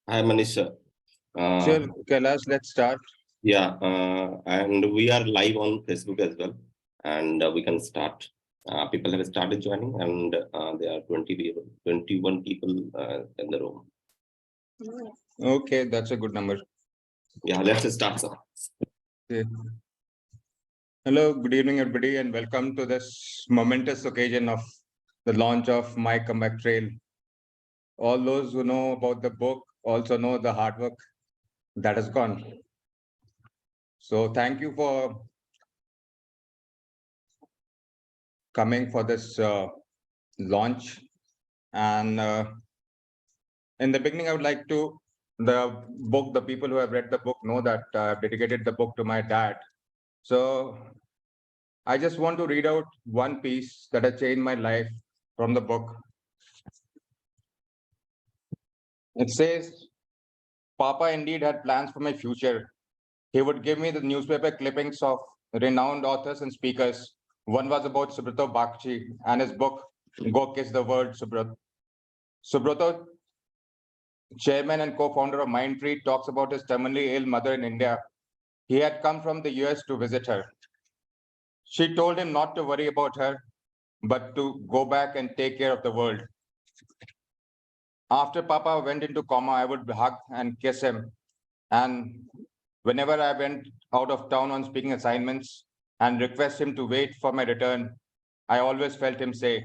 Hi, Manish. Sure, Kailash, let's start. Yeah, and we are live on Facebook as well, and we can start. People have started joining, and there are 21 people in the room. Okay, that's a good number. Yeah, let's start. So. Okay. Hello, good evening, everybody, and welcome to this momentous occasion of the launch of My Comeback Trail. All those who know about the book also know the hard work that has gone. So thank you for coming for this launch. And in the beginning, I would like to, the people who have read the book know that I've dedicated the book to my dad. So I just want to read out one piece that has changed my life from the book. It says, Papa indeed had plans for my future. He would give me the newspaper clippings of renowned authors and speakers. One was about Subrata Bakshi and his book, Go Kiss the World, Subrata. Subrata, chairman and co-founder of Mindtree, talks about his terminally ill mother in India. He had come from the US to visit her. She told him not to worry about her, but to go back and take care of the world. After Papa went into coma, I would hug and kiss him. And whenever I went out of town on speaking assignments and request him to wait for my return, I always felt him say,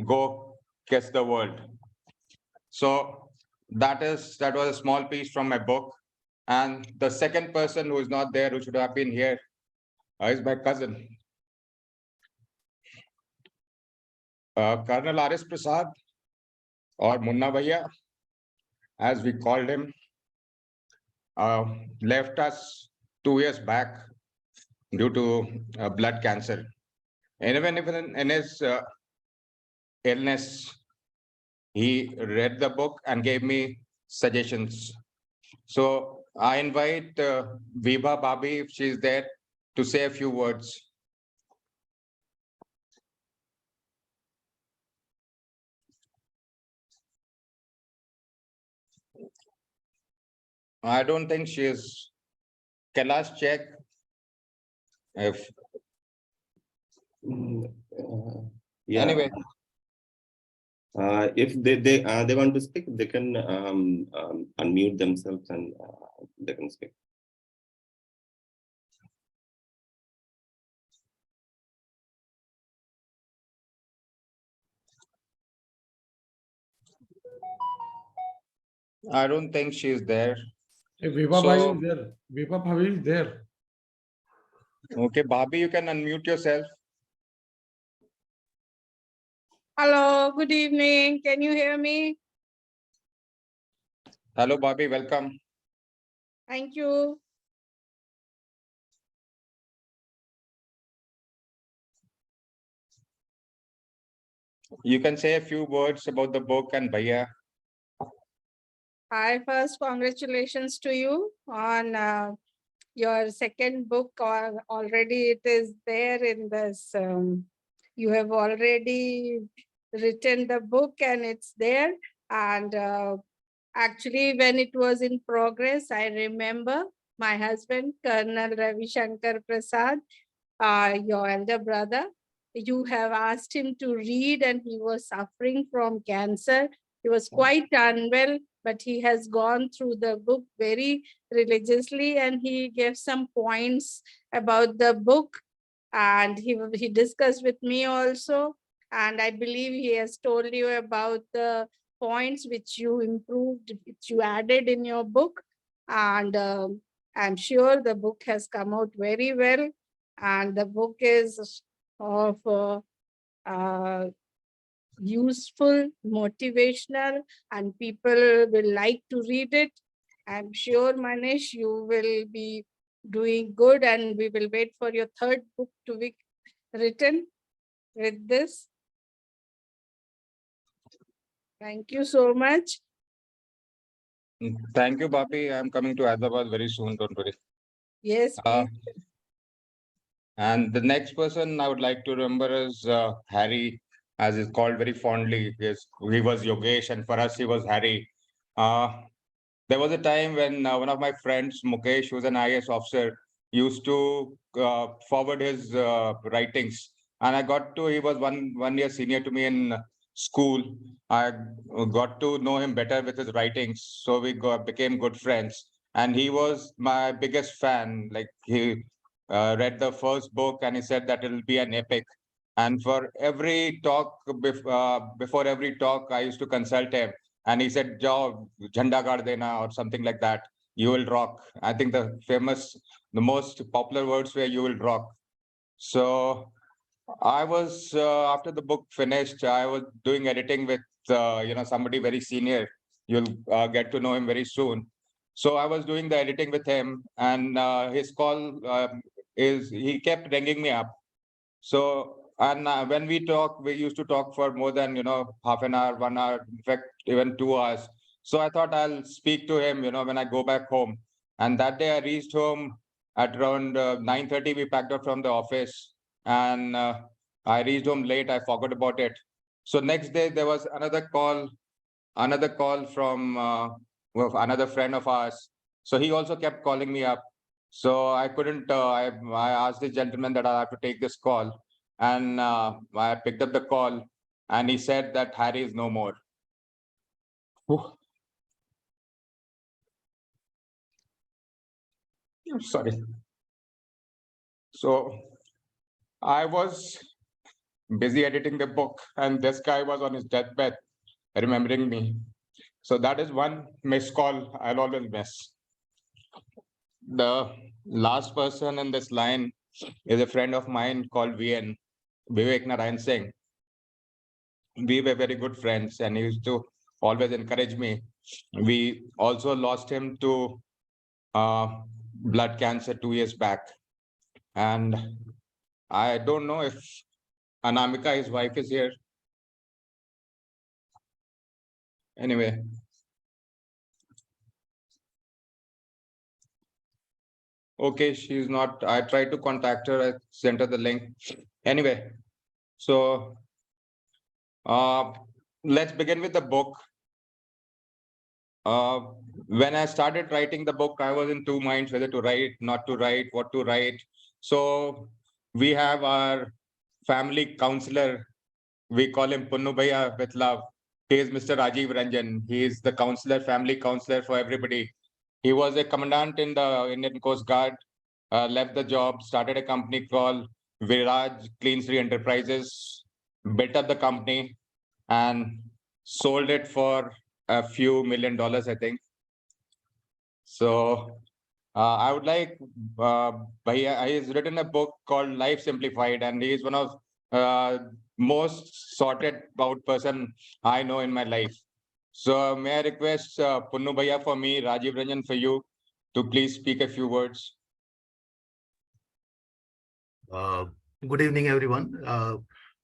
go kiss the world. So that was a small piece from my book. And the second person who is not there, who should have been here, is my cousin. Colonel R.S. Prasad, or Munna Bhaiya, as we called him, left us 2 years back due to blood cancer. And even in his illness, he read the book and gave me suggestions. So I invite Vibha Babi, if she's there, to say a few words. I don't think she is. Kailash, check if. Yeah. Anyway. If they want to speak, they can unmute themselves and they can speak. I don't think she is there. If Vibha Bhai is there, Vibha Bhavi is there. Okay, Bhabhi, you can unmute yourself. Hello, good evening. Can you hear me? Hello, Bhabhi, welcome. Thank you. You can say a few words about the book and Bhaiya. Hi, first, congratulations to you on your second book. Or already it is there in this. You have already written the book and it's there. And actually, when it was in progress, I remember my husband, Colonel Ravi Shankar Prasad, your elder brother, you have asked him to read and he was suffering from cancer. He was quite unwell, but he has gone through the book very religiously and he gave some points about the book, and he discussed with me also, and I believe he has told you about the points which you improved, which you added in your book, and I'm sure the book has come out very well, and the book is of uh, useful, motivational, and people will like to read it. I'm sure, Manish, you will be doing good, and we will wait for your third book to be written with this. Thank you so much. Thank you, Bapi. I'm coming to Hyderabad very soon. Don't worry. Yes, Uh, please. and the next person I would like to remember is Harry, as is called very fondly. Yes, he was Yogesh, and for us, he was Harry. Uh, There was a time when one of my friends, Mukesh, who's an IAS officer, used to forward his writings, and I got to. He was one year senior to me in school. I got to know him better with his writings, so we became good friends. And he was my biggest fan. Like he read the first book, and he said that it'll be an epic. And for every talk, before every talk, I used to consult him, and he said, "Jao, Jhanda Gaad Dena," or something like that. You will rock. I think the most popular words were "you will rock." So I was after the book finished, I was doing editing with somebody very senior. You'll get to know him very soon. So I was doing the editing with him, and his call is he kept ringing me up. So, and when we talk, we used to talk for more than, half an hour, 1 hour, in fact, even 2 hours. So I thought I'll speak to him, when I go back home. And that day I reached home at around 9:30. We packed up from the office, and I reached home late. I forgot about it. So next day there was another call from another friend of ours. So he also kept calling me up. So I couldn't. I asked the gentleman that I have to take this call, and I picked up the call, and he said that Harry is no more. Whew. I'm sorry. So I was busy editing the book, and this guy was on his deathbed, remembering me. So that is one missed call I'll always miss. The last person in this line is a friend of mine called Vivek Narayan Singh. We were very good friends, and he used to always encourage me. We also lost him to blood cancer 2 years back. And I don't know if Anamika, his wife, is here. Anyway. Okay, she's not. I tried to contact her. I sent her the link. Anyway, so let's begin with the book. Uh, when I started writing the book, I was in two minds whether to write, not to write, what to write. So we have our family counselor. We call him Punnu Bhaiya with love. He is Mr. Rajiv Ranjan. He is the counselor, family counselor for everybody. He was a commandant in the Indian Coast Guard, left the job, started a company called Viraj Clean Free Enterprises, built up the company, and sold it for a few $1 million, I think. So I would like, he has written a book called Life Simplified, and he is one of most sorted out person I know in my life. So may I request Punnu Bhaiya for me, Rajiv Ranjan for you, to please speak a few words. Good evening, everyone.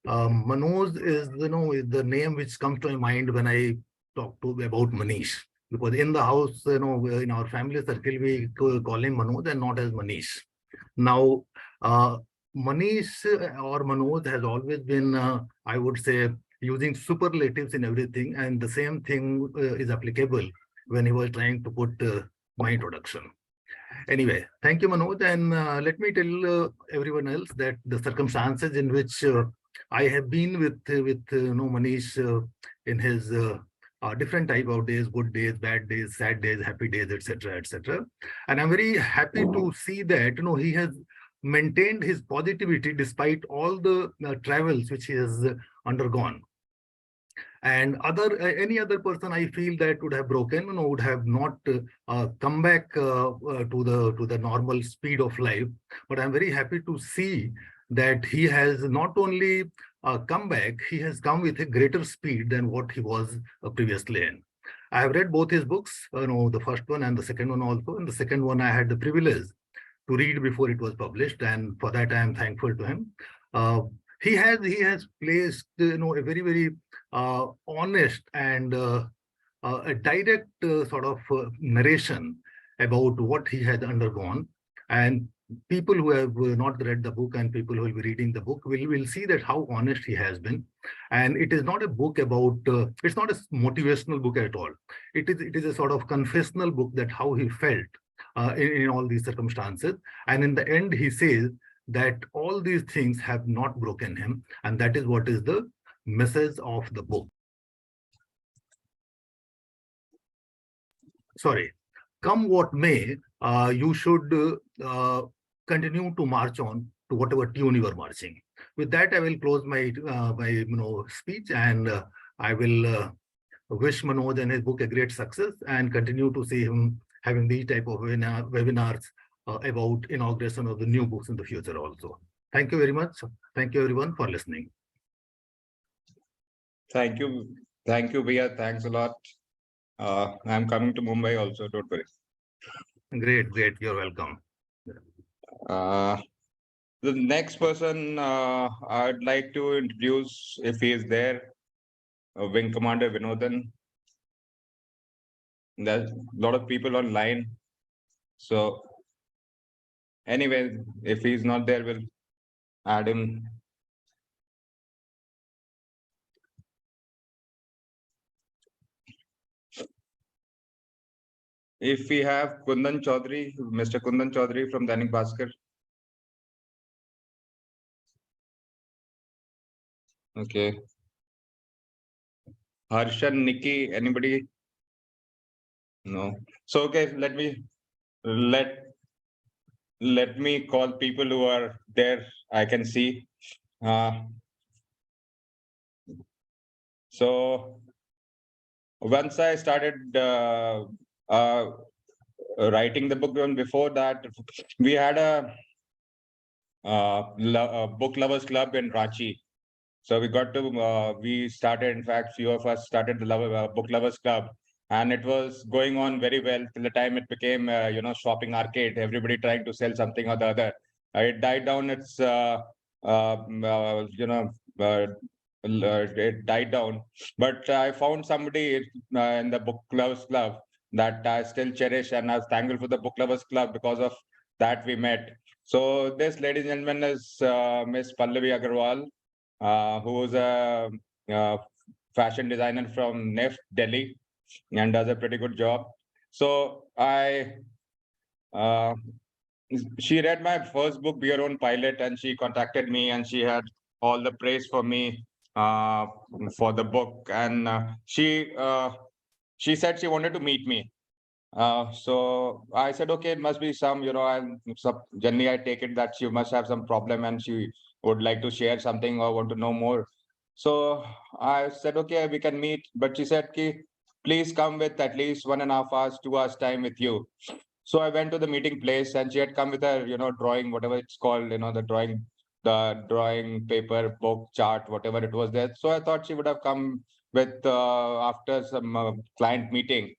Manoj is, is the name which comes to my mind when I talk about Manish. because in the house, in our family circle, we call him Manoj and not as Manish. Now, Manish or Manoj has always been, I would say, using superlatives in everything, and the same thing is applicable when he was trying to put my introduction. Anyway, thank you, Manoj, and let me tell everyone else that the circumstances in which I have been with Manish in his different type of days, good days, bad days, sad days, happy days, etc., etc. And I'm very happy to see that he has maintained his positivity despite all the travels which he has undergone. And any other person I feel that would have broken, would have not come back to the normal speed of life. But I'm very happy to see that he has not only come back, he has come with a greater speed than what he was previously in. I have read both his books, the first one and the second one also. And the second one I had the privilege to read before it was published, and for that I am thankful to him. He has placed a very honest and a direct sort of narration about what he had undergone, and people who have not read the book and people who will be reading the book will see that how honest he has been. And it is not a book about it's not a motivational book at all. It is a sort of confessional book that how he felt in all these circumstances. And in the end, he says that all these things have not broken him. And that is what is the message of the book. Sorry, come what may, you should continue to march on to whatever tune you are marching. With that, I will close my speech, and I will wish Manoj and his book a great success, and continue to see him having these type of webinars about inauguration of the new books in the future also. Thank you very much. Thank you everyone for listening. Thank you. Thank you, Bia. Thanks a lot. I'm coming to Mumbai also, don't worry. Great. You're welcome. The next person I'd like to introduce, if he is there, Wing Commander Vinodan. There's a lot of people online. So anyway, if he's not there, we'll add him. If we have Kundan Chaudhary, Mr. Kundan Chaudhary from Dainik Bhaskar. Okay. Harshan, Nikki, anybody? No. So okay, let me call people who are there. I can see. So once I started writing the book, and before that, we had a book lovers club in Ranchi. So we got to we started. In fact, few of us started the book lovers club, and it was going on very well till the time it became shopping arcade. Everybody trying to sell something or the other. It died down. It died down. But I found somebody in the book lovers club that I still cherish, and I was thankful for the book lovers club. Because of that, we met. So this, ladies and gentlemen, is Miss Pallavi Agarwal, who's a fashion designer from NEFT, Delhi, and does a pretty good job. So she read my first book, Be Your Own Pilot, and she contacted me, and she had all the praise for me for the book. And she said she wanted to meet me. So I said, okay, it must be generally I take it that she must have some problem and she would like to share something or want to know more. So I said, okay, we can meet. But she said, please come with at least 1.5 hours, 2 hours time with you. So I went to the meeting place, and she had come with her, drawing, whatever it's called, the drawing paper, book, chart, whatever it was there. So I thought she would have come with after some client meeting.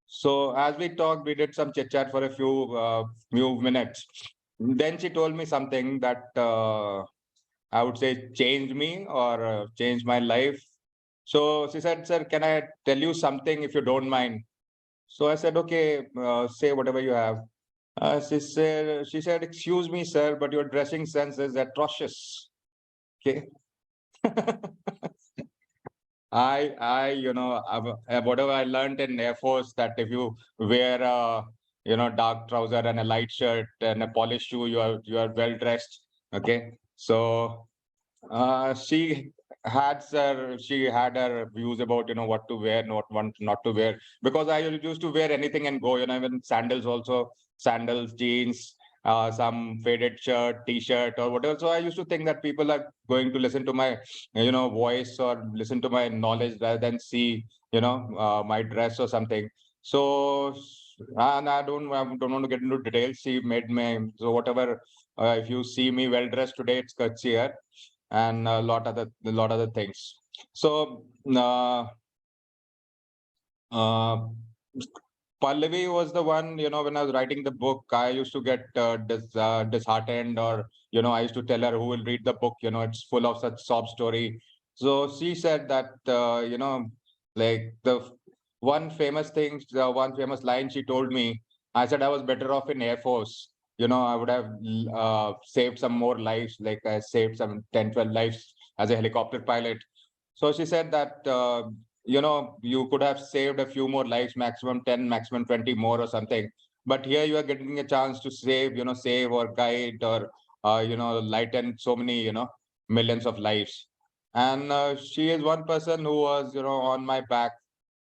So as we talked, we did some chit chat for a few minutes. Then she told me something that I would say changed me or changed my life. So she said, "Sir, can I tell you something if you don't mind?" So I said, okay, say whatever you have. She said, excuse me, sir, but your dressing sense is atrocious. Okay. Whatever I learned in Air Force, that if you wear a, dark trouser and a light shirt and a polished shoe, you are well dressed. Okay. So she had her views about what to wear, not to wear, because I used to wear anything and go, even sandals also, sandals, jeans, some faded shirt, t-shirt or whatever. So I used to think that people are going to listen to my voice or listen to my knowledge rather than see my dress or something. So and I don't want to get into details. She made me, so whatever, if you see me well dressed today, it's courtesy here, and a lot other things. So uh, Pallavi was the one, when I was writing the book, I used to get disheartened, or I used to tell her, who will read the book, it's full of such sob story. So she said that like one famous line she told me. I said I was better off in Air Force. I would have saved some more lives, like I saved some 10, 12 lives as a helicopter pilot. So she said that you could have saved a few more lives, maximum 10, maximum 20 more or something. But here you are getting a chance to save or guide, or lighten so many millions of lives. And she is one person who was on my back.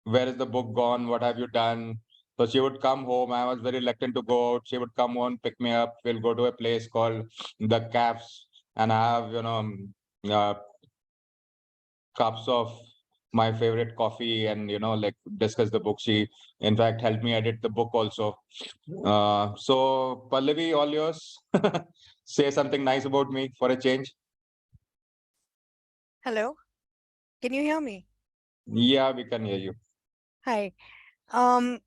Where is the book gone? What have you done? So she would come home. I was very reluctant to go out. She would come home, pick me up. We'll go to a place called the Caps and have uh, cups of my favorite coffee, and like discuss the book. She in fact helped me edit the book also. So Pallavi, all yours. Say something nice about me for a change. Hello, can you hear me? Yeah, we can hear you. Hi. Um,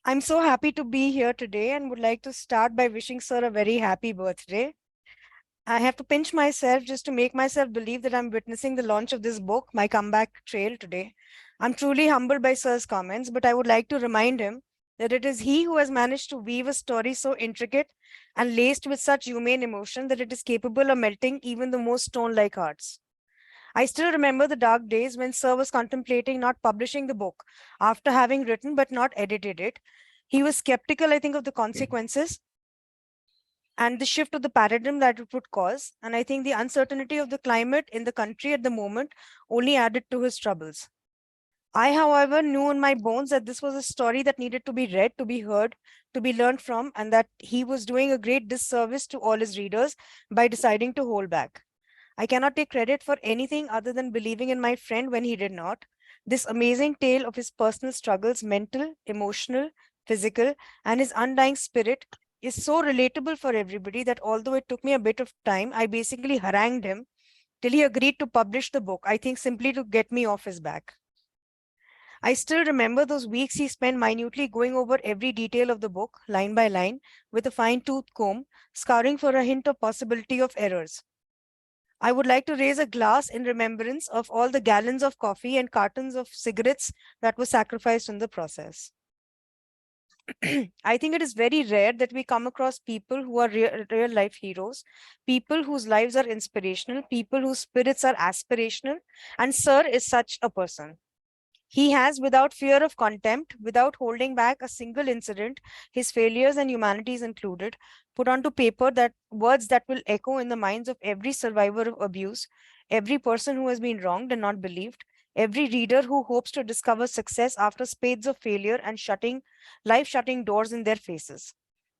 I'm so happy to be here today and would like to start by wishing sir a very happy birthday. I have to pinch myself just to make myself believe that I'm witnessing the launch of this book, My Comeback Trail, today. I'm truly humbled by sir's comments, but I would like to remind him that it is he who has managed to weave a story so intricate and laced with such humane emotion that it is capable of melting even the most stone-like hearts. I still remember the dark days when Sir was contemplating not publishing the book after having written but not edited it. He was skeptical, I think, of the consequences and the shift of the paradigm that it would cause. And I think the uncertainty of the climate in the country at the moment only added to his troubles. I, however, knew in my bones that this was a story that needed to be read, to be heard, to be learned from, and that he was doing a great disservice to all his readers by deciding to hold back. I cannot take credit for anything other than believing in my friend when he did not. This amazing tale of his personal struggles, mental, emotional, physical, and his undying spirit is so relatable for everybody that although it took me a bit of time, I basically harangued him till he agreed to publish the book, I think simply to get me off his back. I still remember those weeks he spent minutely going over every detail of the book, line by line, with a fine-tooth comb, scouring for a hint of possibility of errors. I would like to raise a glass in remembrance of all the gallons of coffee and cartons of cigarettes that were sacrificed in the process. I think it is very rare that we come across people who are real life heroes, people whose lives are inspirational, people whose spirits are aspirational, and Sir is such a person. He has, without fear of contempt, without holding back a single incident, his failures and humanities included, put onto paper that words that will echo in the minds of every survivor of abuse, every person who has been wronged and not believed, every reader who hopes to discover success after spades of failure and life-shutting doors in their faces.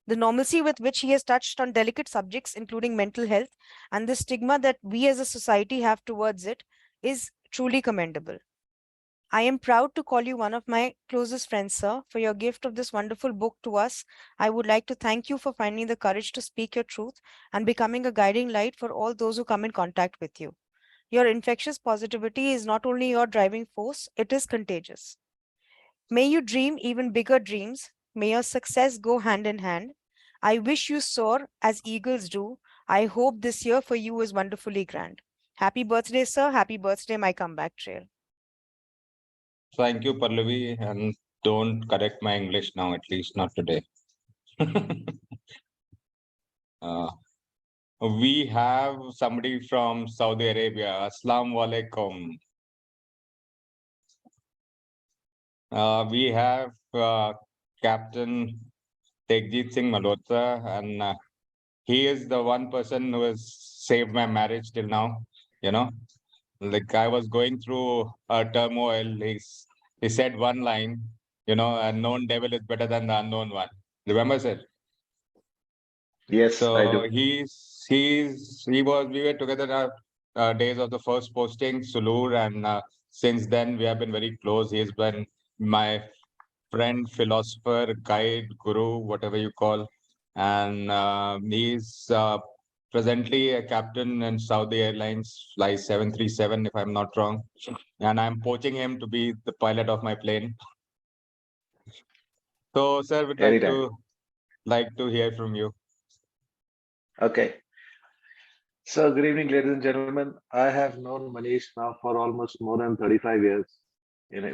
The normalcy with which he has touched on delicate subjects, including mental health, and the stigma that we as a society have towards it is truly commendable. I am proud to call you one of my closest friends, sir, for your gift of this wonderful book to us. I would like to thank you for finding the courage to speak your truth and becoming a guiding light for all those who come in contact with you. Your infectious positivity is not only your driving force, it is contagious. May you dream even bigger dreams. May your success go hand in hand. I wish you soar as eagles do. I hope this year for you is wonderfully grand. Happy birthday, sir. Happy birthday, my comeback trail. Thank you, Pallavi, and don't correct my English now, at least not today. We have somebody from Saudi Arabia. Assalamu alaikum. We have Captain Tegjit Singh Malhotra, and he is the one person who has saved my marriage till now. You know, like I was going through a turmoil. He said one line, a known devil is better than the unknown one. Remember, sir? Yes, I So do. we were together days of the first posting, Sulur, and since then we have been very close. He has been my friend, philosopher, guide, guru, whatever you call, and he's presently a captain in Saudi Airlines, flight 737, if I'm not wrong, and I'm poaching him to be the pilot of my plane. So, sir, would Anytime. like to hear from you. Okay. So, good evening, ladies and gentlemen. I have known Manish now for almost more than 35 years,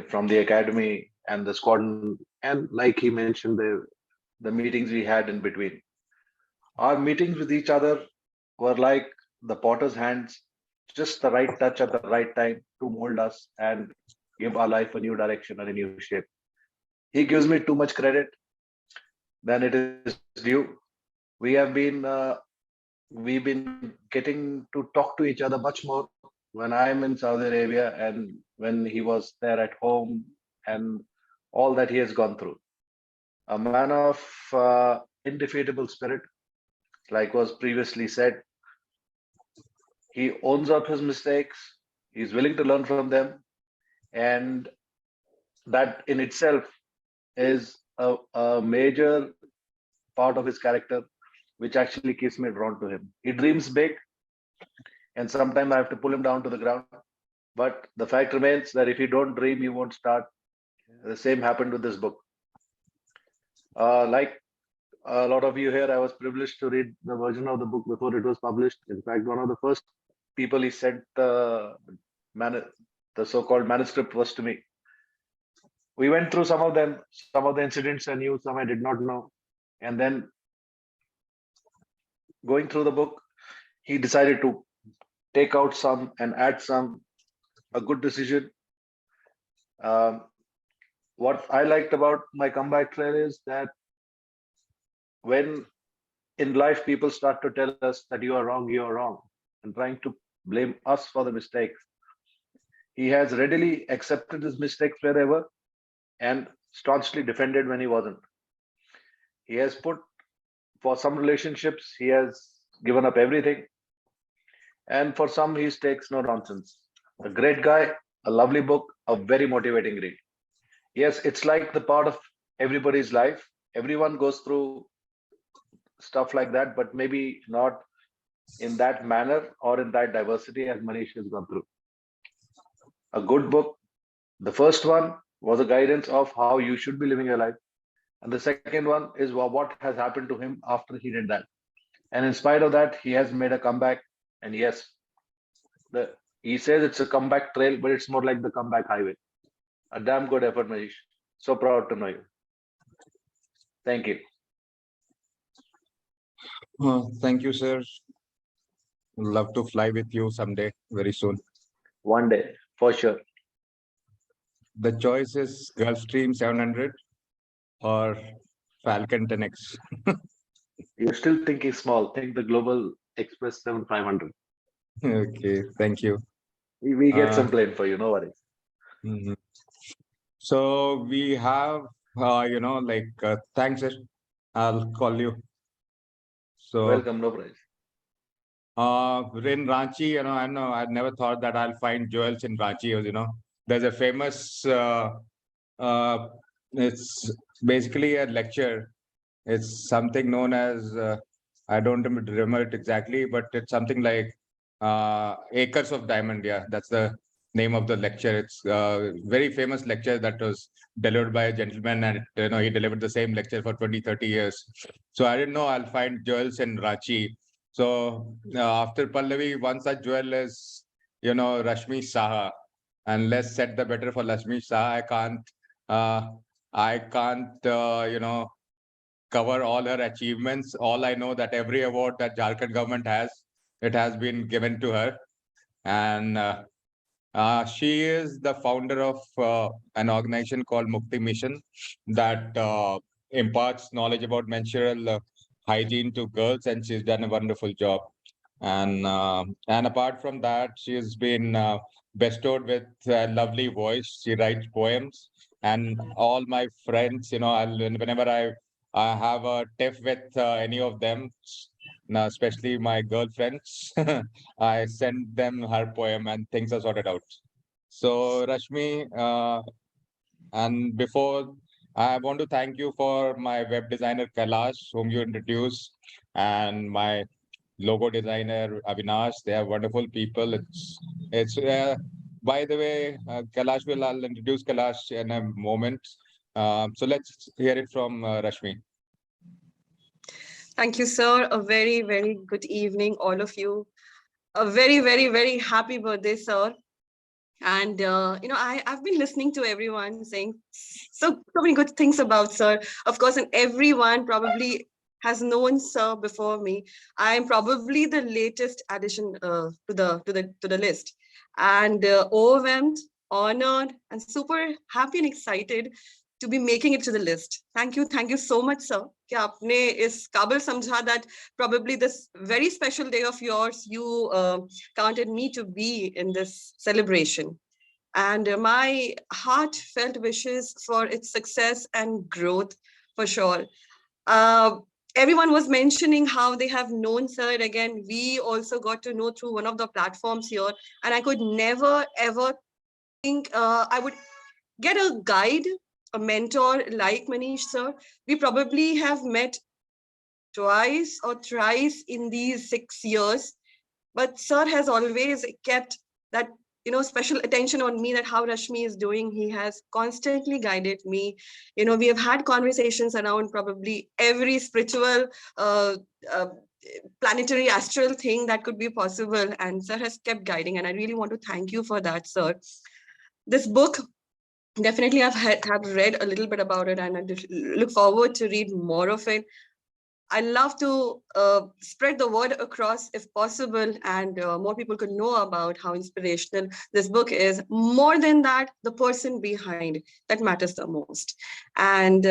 from the academy and the squadron, and like he mentioned, the meetings we had in between. Our meetings with each other were like the potter's hands, just the right touch at the right time to mold us and give our life a new direction and a new shape. He gives me too much credit than it is due. We have been we've been getting to talk to each other much more when I'm in Saudi Arabia and when he was there at home and all that he has gone through. A man of indefatigable spirit, like was previously said. He owns up his mistakes. He's willing to learn from them, and that in itself is a major part of his character, which actually keeps me drawn to him. He dreams big, and sometimes I have to pull him down to the ground. But the fact remains that if you don't dream, you won't start. The same happened with this book. Like a lot of you here, I was privileged to read the version of the book before it was published. In fact, one of the first people he sent the so-called manuscript was to me. We went through some of them, some of the incidents I knew, some I did not know. And then going through the book, he decided to take out some and add some. A good decision. What I liked about my comeback trail is that when in life people start to tell us that you are wrong, and trying to blame us for the mistakes, he has readily accepted his mistakes wherever and staunchly defended when he wasn't. He has put, for some relationships, he has given up everything, and for some, he takes no nonsense. A great guy, a lovely book, a very motivating read. Yes, it's like the part of everybody's life. Everyone goes through stuff like that, but maybe not in that manner or in that diversity as Manish has gone through. A good book. The first one was a guidance of how you should be living your life. And the second one is what has happened to him after he did that. And in spite of that, he has made a comeback. And yes, he says it's a comeback trail, but it's more like the comeback highway. A damn good effort, Manish. So proud to know you. Thank you. Thank you, sir. Love to fly with you someday, very soon. One day, for sure. The choice is Gulfstream 700 or Falcon 10X. You're still thinking small. Think the Global Express 7500. Okay, thank you. We get some plane for you, no worries. Mhm. So we have, thanks, sir. I'll call you. So, Welcome, no price. in Ranchi, I know I never thought that I'll find jewels in Ranchi. There's a famous, it's basically a lecture. It's something known as, I don't remember it exactly, but it's something like Acres of Diamond. Yeah, that's the name of the lecture. It's a very famous lecture that was delivered by a gentleman, and he delivered the same lecture for 20, 30 years. So I didn't know I'll find jewels in Ranchi. So after Pallavi, one such jewel is, Rashmi Saha, and less said the better for Rashmi Saha. I can't I can't, cover all her achievements. All I know that every award that Jharkhand government has, it has been given to her. And she is the founder of an organization called Mukti Mission that imparts knowledge about menstrual hygiene to girls, and she's done a wonderful job. And apart from that, she's been bestowed with a lovely voice. She writes poems, and all my friends, whenever I have a tiff with any of them, now especially my girlfriends, I send them her poem, and things are sorted out. So Rashmi, and before, I want to thank you for my web designer Kailash, whom you introduced, and my logo designer Avinash. They are wonderful people. It's by the way, Kailash I'll introduce Kailash in a moment. So let's hear it from Rashmi. Thank you, sir. A very, very good evening, all of you. A very, very, very happy birthday, sir. And I've been listening to everyone saying so many good things about sir. Of course, and everyone probably has known sir before me. I am probably the latest addition to the list, and overwhelmed, honored, and super happy and excited to be making it to the list. Thank you so much, sir. कि आपने इस काबिल समझा that probably this very special day of yours, you counted me to be in this celebration. And my heartfelt wishes for its success and growth, for sure. Everyone was mentioning how they have known sir. Again, we also got to know through one of the platforms here, and I could never ever think I would get a guide, a mentor like Manish sir. We probably have met twice or thrice in these 6 years, but sir has always kept that special attention on me, that how Rashmi is doing. He has constantly guided me. We have had conversations around probably every spiritual uh, uh, planetary astral thing that could be possible, and sir has kept guiding, and I really want to thank you for that, sir. This book, definitely have read a little bit about it, and I look forward to read more of it. I love to spread the word across if possible, and more people could know about how inspirational this book is. More than that, the person behind that matters the most. And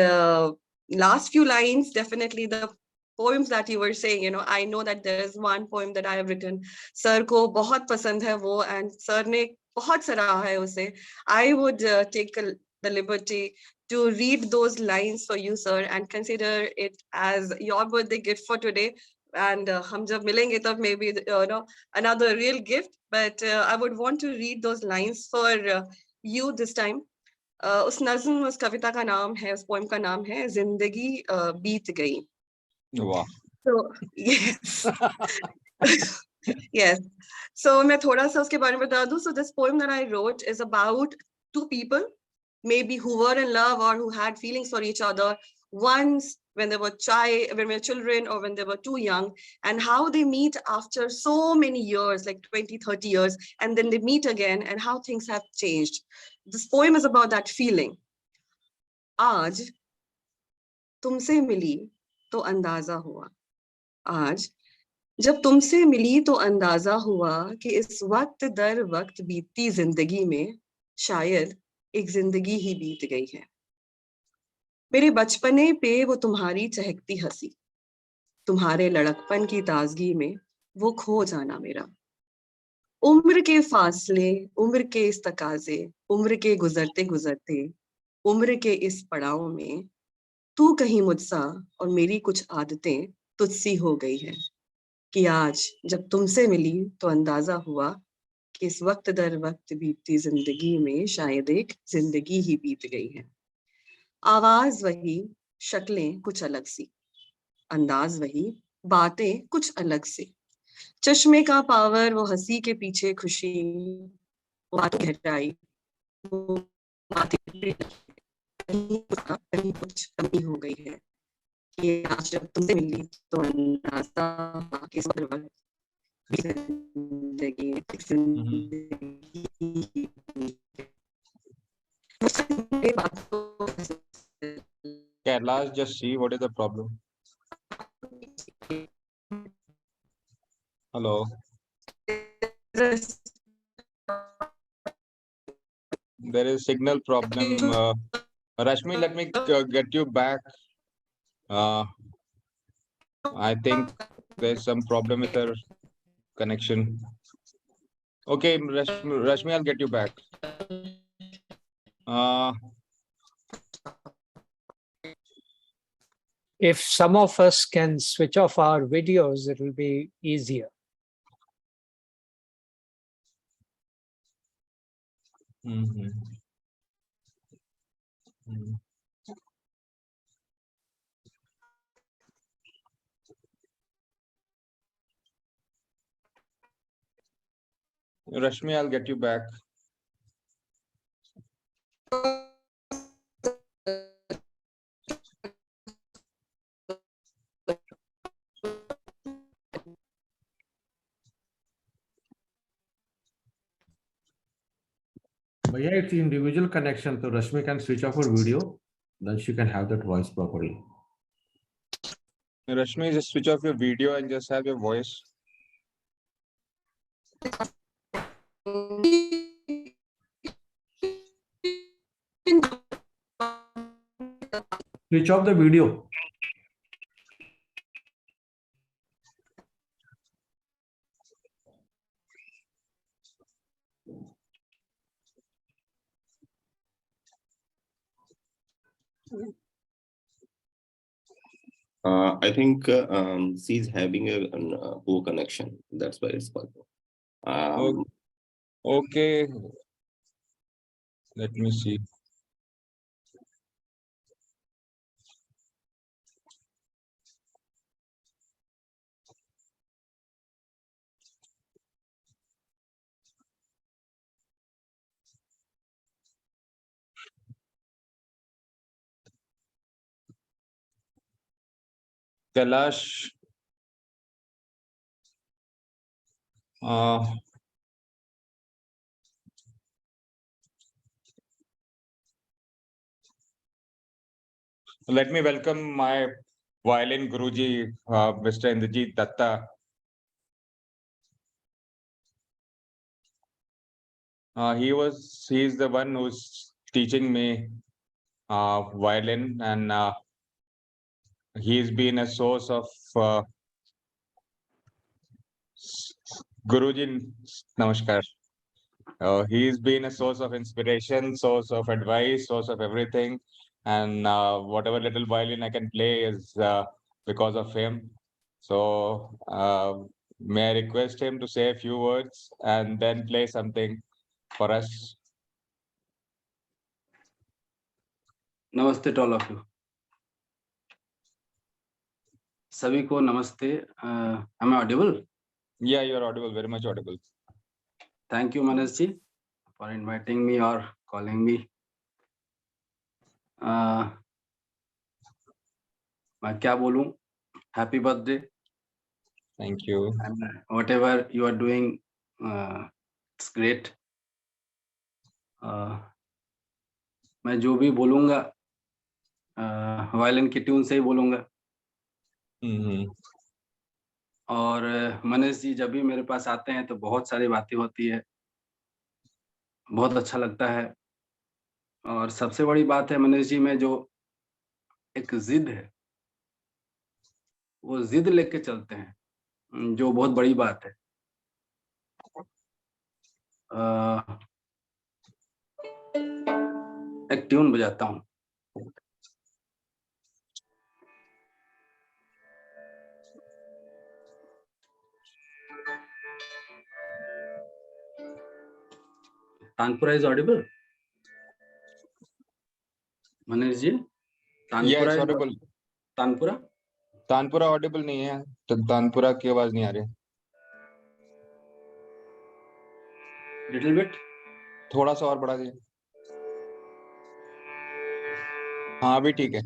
last few lines, definitely the poems that you were saying, I know that there is one poem that I have written. Sir ko bahut pasand hai wo, and sir ne bahut saraha hai use. I would take the liberty to read those lines for you, sir, and consider it as your birthday gift for today. And hum jab milenge tab maybe another real gift. But I would want to read those lines for you this time. उस नज़्म, उस कविता का नाम है, उस poem का नाम है जिंदगी बीत गई. Wow. So yes. Yes. So मैं थोड़ा सा उसके बारे में बता दूं. So this poem that I wrote is about two people, maybe who were in love or who had feelings for each other once when they were children, or when they were too young, and how they meet after so many years, like 20, 30 years, and then they meet again, and how things have changed. This poem is about that feeling. आज तुमसे मिली तो अंदाजा हुआ. आज जब तुमसे मिली तो अंदाजा हुआ कि इस वक्त दर वक्त बीतती जिंदगी में शायद एक जिंदगी ही बीत गई है. मेरे बचपने पे वो तुम्हारी चहकती हंसी, तुम्हारे लड़कपन की ताजगी में वो खो जाना मेरा. उम्र के फासले, उम्र के इस तकाजे, उम्र के गुजरते गुजरते, उम्र के इस पड़ाव में तू कहीं मुझसा और मेरी कुछ आदतें तुझसी हो गई है. कि आज जब तुमसे मिली तो अंदाजा हुआ कि इस वक्त दर वक्त बीतती जिंदगी में शायद एक जिंदगी ही बीत गई है. आवाज वही, शक्लें कुछ अलग सी, अंदाज वही, बातें कुछ अलग सी. चश्मे का पावर, वो हंसी के पीछे खुशी, बातों की गहराई, वो बातें कहीं कुछ कमी हो गई है. कि आज जब तुमसे मिली तो अंदाजा हुआ कि इस वक्त जिंदगी बातों Kailash, just see what is the problem. Hello. There is signal problem. Rashmi, let me get you back. I think there's some problem with her connection. Okay, Rashmi, I'll get you back. If some of us can switch off our videos, it will be easier. Rashmi, I'll get you back. But yeah, it's individual connection. So Rashmi can switch off her video, then she can have that voice properly. Rashmi, just switch off your video and just have your voice. Switch off the video. I think she's having a poor connection. That's why it's possible. Okay. Let me see. Kailash. Let me welcome my violin Guruji, Mr. Indrajit Datta. He's the one who's teaching me violin, and he's been a source of Guruji. Namaskar. He's been a source of inspiration, source of advice, source of everything, and whatever little violin I can play is because of him. So may I request him to say a few words and then play something for us? नमस्ते to all of you. सभी को नमस्ते. Am I audible? Yeah, you're audible, very much audible. Thank you, Manish ji, for inviting me or calling me. मैं क्या बोलूं? Happy birthday. Thank you. And whatever you are doing, it's great. मैं जो भी बोलूंगा वायलिन की tune से ही बोलूंगा. और मनीष जी जब भी मेरे पास आते हैं तो बहुत सारी बातें होती है, बहुत अच्छा लगता है. और सबसे बड़ी बात है मनीष जी में जो एक जिद है, वो जिद लेके चलते हैं, जो बहुत बड़ी बात है. एक ट्यून बजाता हूँ. Tanpura is audible? Manish ji, Yes, audible. Tanpura? Tanpura audible नहीं है, तो तानपुरा की आवाज नहीं आ रही. Little bit? थोड़ा सा और बढ़ा दिए. हाँ अभी ठीक है.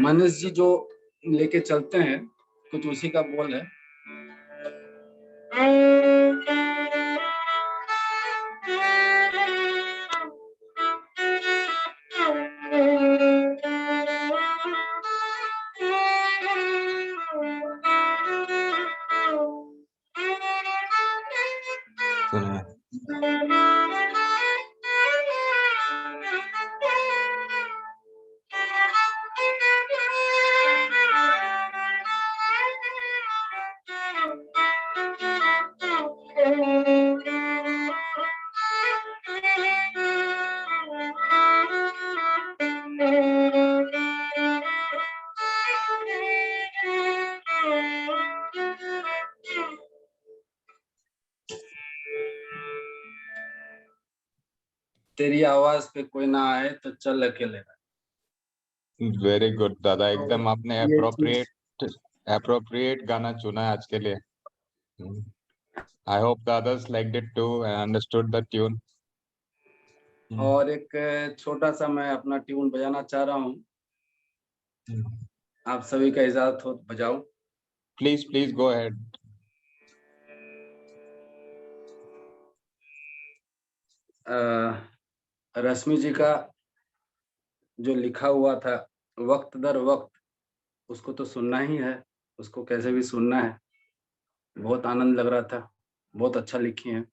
मनीष जी जो लेके चलते हैं कुछ उसी का बोल है। तेरी आवाज पे कोई ना आए तो चल अकेले। वेरी गुड दादा, एकदम आपने ये चीज अप्रोप्रिएट गाना चुना है आज के लिए। I hope the others liked it too and understood the tune. और एक छोटा सा मैं अपना ट्यून बजाना चाह रहा हूँ, आप सभी का इजाजत हो तो बजाऊं? Please please go ahead. Rashmi ji का जो लिखा हुआ था वक्त दर वक्त, उसको तो सुनना ही है, उसको कैसे भी सुनना है। बहुत आनंद लग रहा था, बहुत अच्छा लिखी हैं।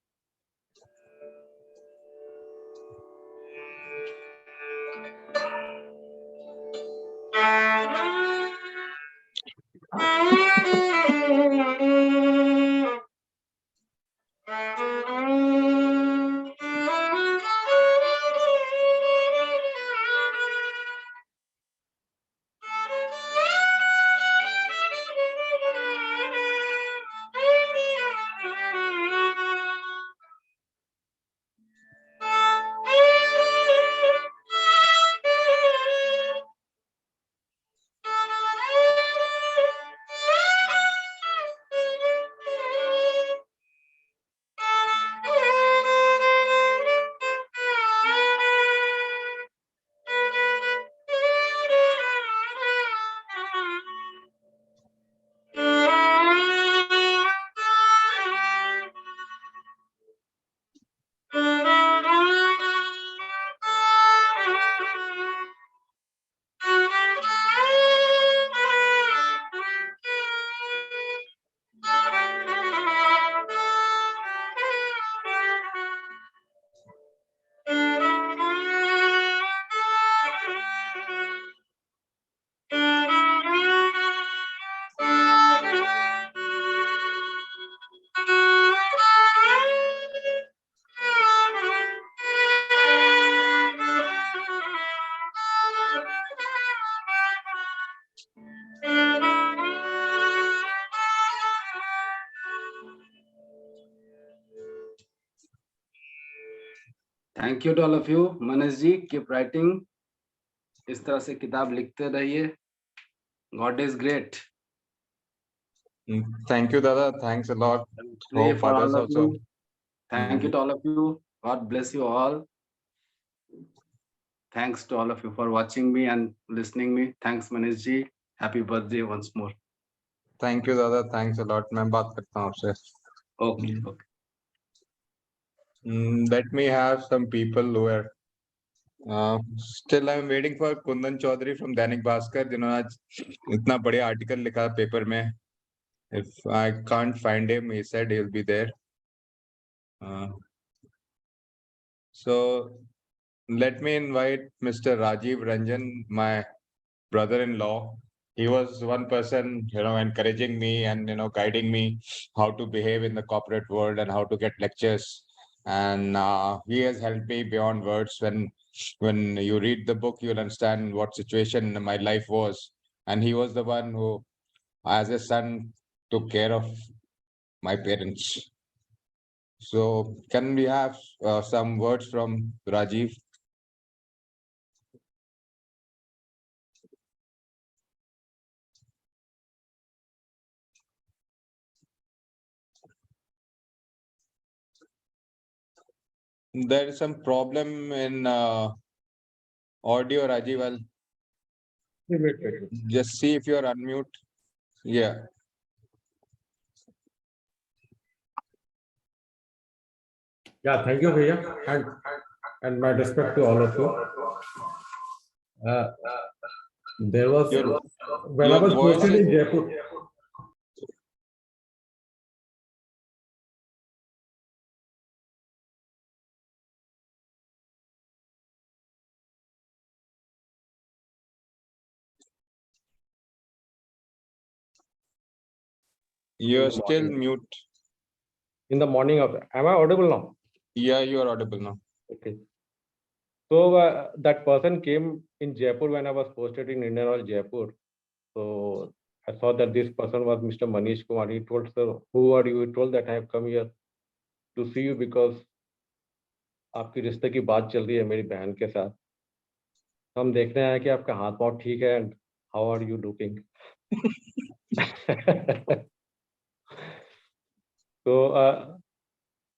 Thank you to all of you. Manish ji keep writing, इस तरह से किताब लिखते रहिए। God is great. Thank you दादा, thanks a lot. Pray Hope for others all of also. you. Thank you to all of you. God bless you all. Thanks to all of you for watching me and listening me. Thanks Manish ji. Happy birthday once more. Thank you दादा, thanks a lot. मैं बात करता हूँ आपसे। Okay, okay. Let me have some people who are still I'm waiting for Kundan Chaudhary from Dainik Bhaskar, जिन्होंने आज इतना बढ़िया आर्टिकल लिखा पेपर में। If I can't find him, he said he'll be there. So let me invite Mr. Rajiv Ranjan, my brother-in-law. He was one person, encouraging me and, guiding me how to behave in the corporate world and how to get lectures. And he has helped me beyond words. When you read the book, you'll understand what situation my life was. And he was the one who, as a son, took care of my parents. So can we have some words from Rajiv? There is some problem in audio, Rajiv. Wait. Just see if you are unmute. Yeah. Yeah, thank you, Bhaiya. And my respect to all of you. There was, when I your was voice posted is- in Jaipur, You're still mute. in the morning of, am I audible now? Yeah, you are audible now. Okay. So that person came in Jaipur when I was posted in Indian Oil Jaipur. So I saw that this person was Mr. Manish Kumar. He told, sir, who are you? He told that I have come here to see you because आपकी रिश्ते की बात चल रही है मेरी बहन के साथ. हम देखने आए कि आपका हाथ पाँव ठीक है and how are you looking? So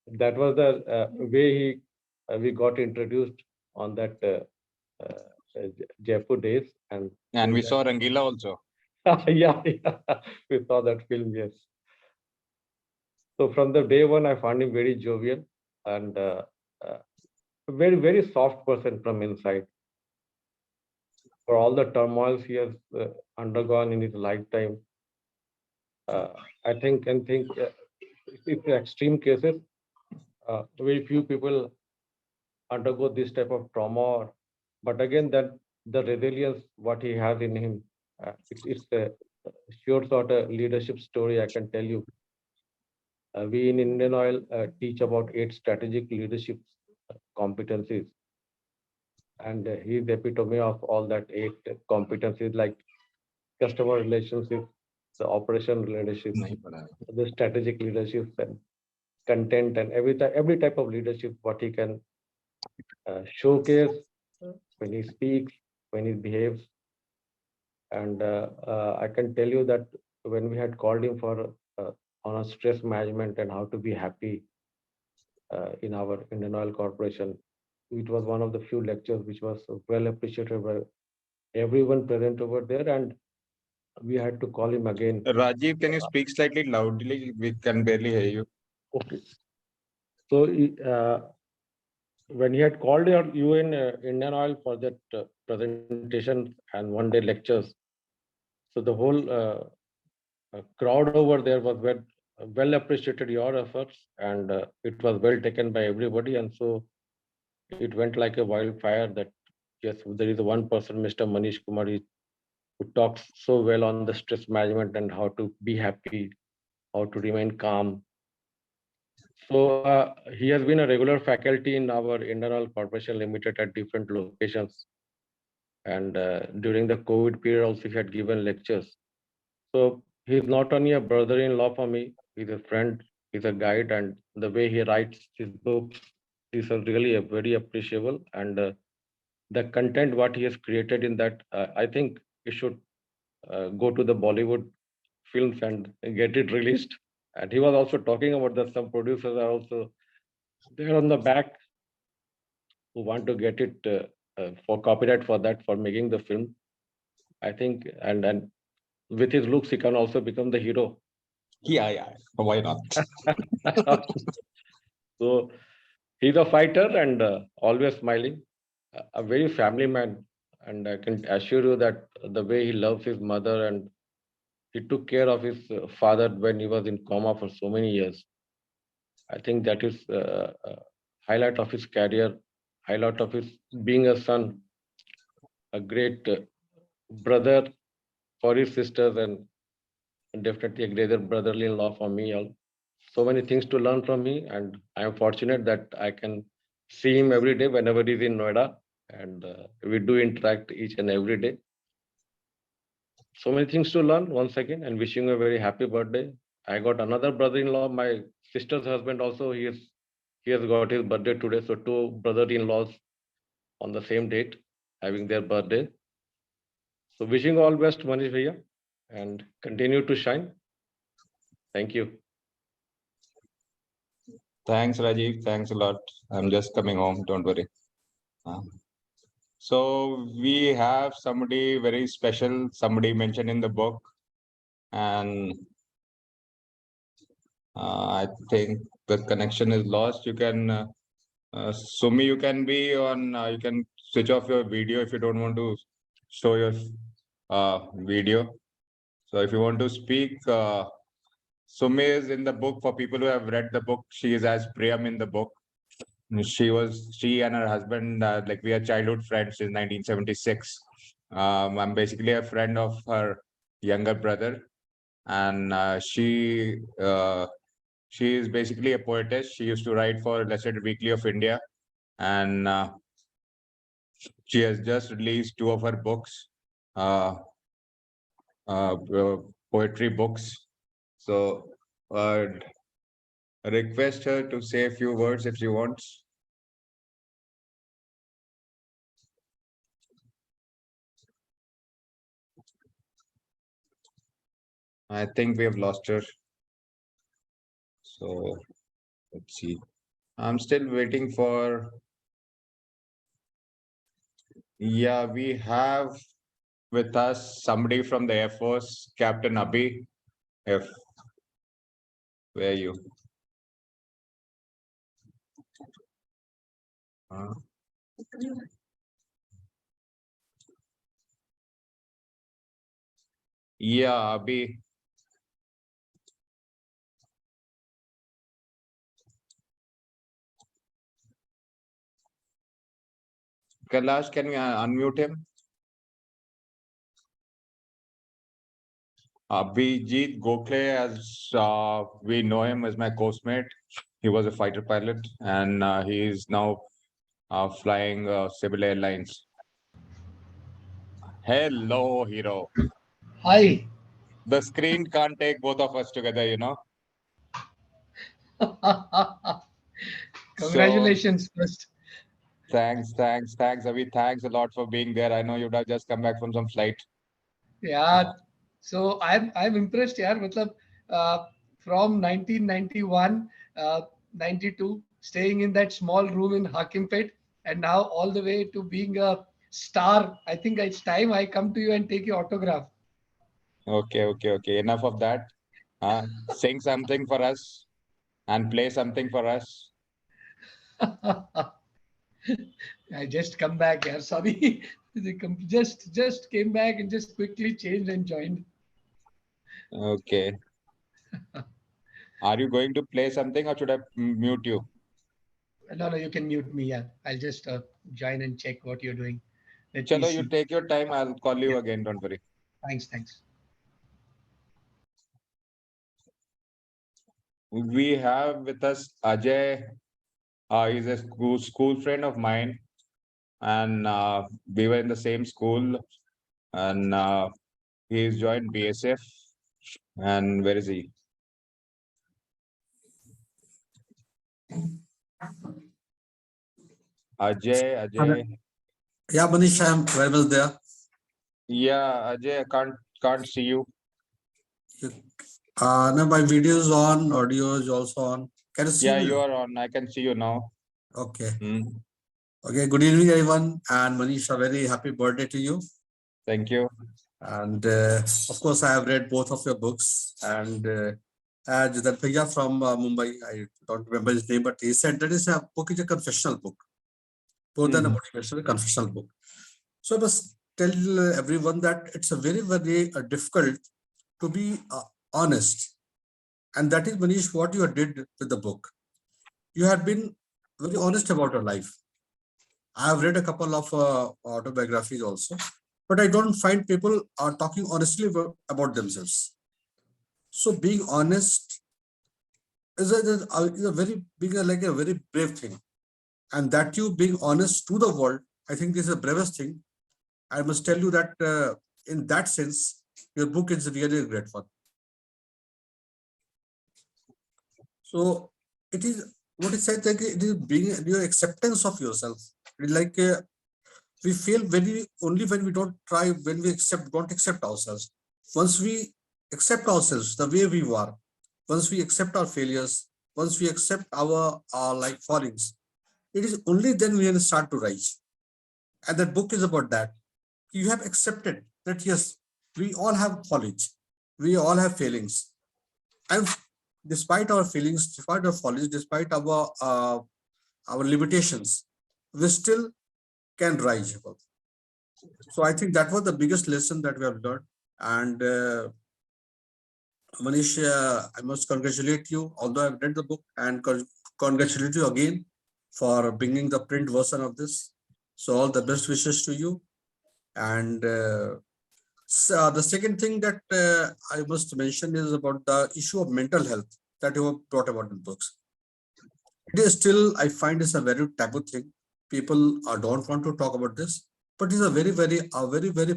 that was the way we got introduced on that Jaipur days, and we saw Rangila also. yeah, we saw that film, yes. So from the day one, I found him very jovial and very, very soft person from inside. For all the turmoils he has undergone in his lifetime, I think it's extreme cases. Very few people undergo this type of trauma, but again, that the resilience what he has in him, it's a sure sort of leadership story I can tell you. We in Indian Oil teach about 8 strategic leadership competencies, and he's the epitome of all that 8 competencies, like customer relationship, the operation leadership, the strategic leadership, and content, and every type of leadership what he can showcase when he speaks, when he behaves. And I can tell you that when we had called him for on a stress management and how to be happy in our Indian Oil Corporation, it was one of the few lectures which was well appreciated by everyone present over there, and we had to call him again. Rajiv, can you speak slightly loudly? We can barely hear you. Okay. So when he had called you in Indian Oil for that presentation and one day lectures, so the whole crowd over there was well appreciated your efforts, and it was well taken by everybody, and so it went like a wildfire that yes, there is one person, Mr. Manish Kumar, who talks so well on the stress management and how to be happy, how to remain calm. So he has been a regular faculty in our Indian Oil Corporation Limited at different locations, and during the COVID period also he had given lectures. So he's not only a brother-in-law for me, he's a friend, he's a guide, and the way he writes his books, these are really very appreciable. And the content what he has created in that, I think he should go to the Bollywood films and get it released. And he was also talking about that some producers are also there on the back who want to get it for copyright for that, for making the film. I think, and with his looks, he can also become the hero. Yeah. Why not? So he's a fighter and always smiling, a very family man. And I can assure you that the way he loves his mother, and he took care of his father when he was in coma for so many years. I think that is highlight of his career, highlight of his being a son, a great brother for his sisters, and definitely a great brother-in-law for me. So many things to learn from me, and I am fortunate that I can see him every day whenever he's in Noida, and we do interact each and every day. So many things to learn once again, and wishing you a very happy birthday. I got another brother-in-law, my sister's husband also. He has got his birthday today, so 2 brother-in-laws on the same date having their birthday. So wishing you all best, Manish Bhaiya, and continue to shine. Thank you. Thanks, Rajiv. Thanks a lot. I'm just coming home. Don't worry. So we have somebody very special, somebody mentioned in the book, and I think the connection is lost. You can, Sumi, you can be on, you can switch off your video if you don't want to show your video. So if you want to speak, Sumi is in the book. For people who have read the book, she is as Priyam in the book. She and her husband, like we are childhood friends since 1976. I'm basically a friend of her younger brother, and she is basically a poetess. She used to write for Illustrated Weekly of India, and she has just released 2 of her books, uh, poetry books. So I'd request her to say a few words if she wants. I think we have lost her. So let's see. I'm still waiting for. Yeah, we have with us somebody from the Air Force, Captain Abhi. If where are you? Yeah, Abhi. Kailash, can we unmute him? Abhijit Gokhale, as we know him as my coursemate. He was a fighter pilot, and he is now flying civil airlines. Hello, hero. Hi. The screen can't take both of us together, you know. Congratulations first. Thanks, Abhi. Thanks a lot for being there. I know you'd have just come back from some flight. Yeah. So I'm impressed, yaar. Matlab, from 1991, 92, staying in that small room in Hakimpet, and now all the way to being a star. I think it's time I come to you and take your autograph. Okay. Enough of that. Sing something for us and play something for us. I just come back, yaar. Sorry. Just came back and just quickly changed and joined. Okay. Are you going to play something or should I mute you? No, you can mute me. Yeah, I'll just join and check what you're doing. Let me Chalo, see. you take your time. I'll call you again. Don't worry. Thanks. We have with us Ajay. He's a school friend of mine, and we were in the same school. And he's joined BSF. And where is he? Ajay. Yeah, Manish, I am very well there. Yeah, Ajay, I can't see you. No, my video is on, audio is also on. Can you see Yeah, me? you are on. I can see you now. Okay. Okay, good evening, everyone. And Manish, a very happy birthday to you. Thank you. And of course, I have read both of your books. And as that Bhaiya from Mumbai, I don't remember his name, but he said that is a book is a confessional book. More than a motivational, confessional book. So I must tell everyone that it's a very, very difficult to be honest. And that is, Manish, what you did with the book. You had been very honest about your life. I have read a couple of autobiographies also, but I don't find people are talking honestly about themselves. So being honest is a very big, like a very brave thing. And that you being honest to the world, I think this is the bravest thing. I must tell you that in that sense, your book is really a great one. So it is what is said, like it is being your acceptance of yourself. It is like we feel very only when we don't try, when we don't accept ourselves. Once we accept ourselves the way we are, once we accept our failures, once we accept our like fallings, it is only then we will start to rise. And that book is about that. You have accepted that, yes, we all have college, we all have failings. And despite our feelings, despite our follies, despite our limitations, we still can rise above. So I think that was the biggest lesson that we have learned. And Manish, I must congratulate you, although I've read the book, and congratulate you again for bringing the print version of this. So all the best wishes to you. And so the second thing that I must mention is about the issue of mental health that you have brought about in books. It is still, I find, is a very taboo thing. People don't want to talk about this, but it's a very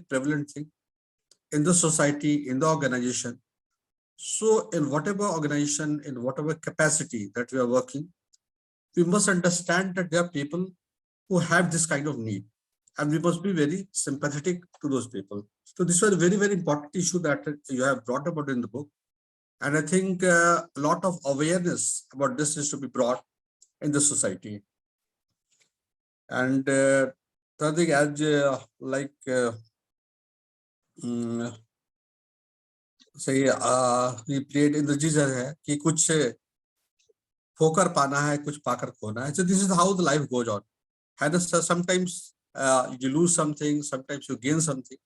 prevalent thing in the society, in the organization. So in whatever organization, in whatever capacity that we are working, we must understand that there are people who have this kind of need, and we must be very sympathetic to those people. So this was a very important issue that you have brought about in the book. And I think a lot of awareness about this is to be brought in the society. And the thing, as say we played in the Jesus है कि कुछ होकर पाना है, कुछ पाकर खोना है. So this is how the life goes on. And sometimes you lose something, sometimes you gain something.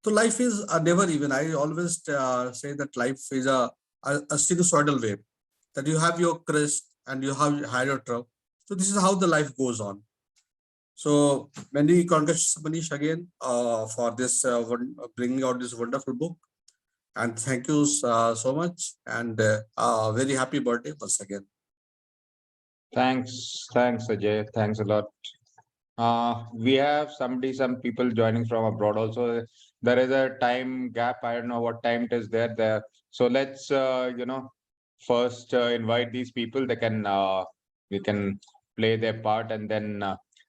So life is never even. I always say that life is a sinusoidal wave, that you have your crest and you have your trough. So this is how the life goes on. So many congratulations, Manish, again for this bringing out this wonderful book. And thank you so much. And very happy birthday once again. Thanks, Ajay. Thanks a lot. We have some people joining from abroad also. There is a time gap. I don't know what time it is there. So let's first invite these people. They can we can play their part, and then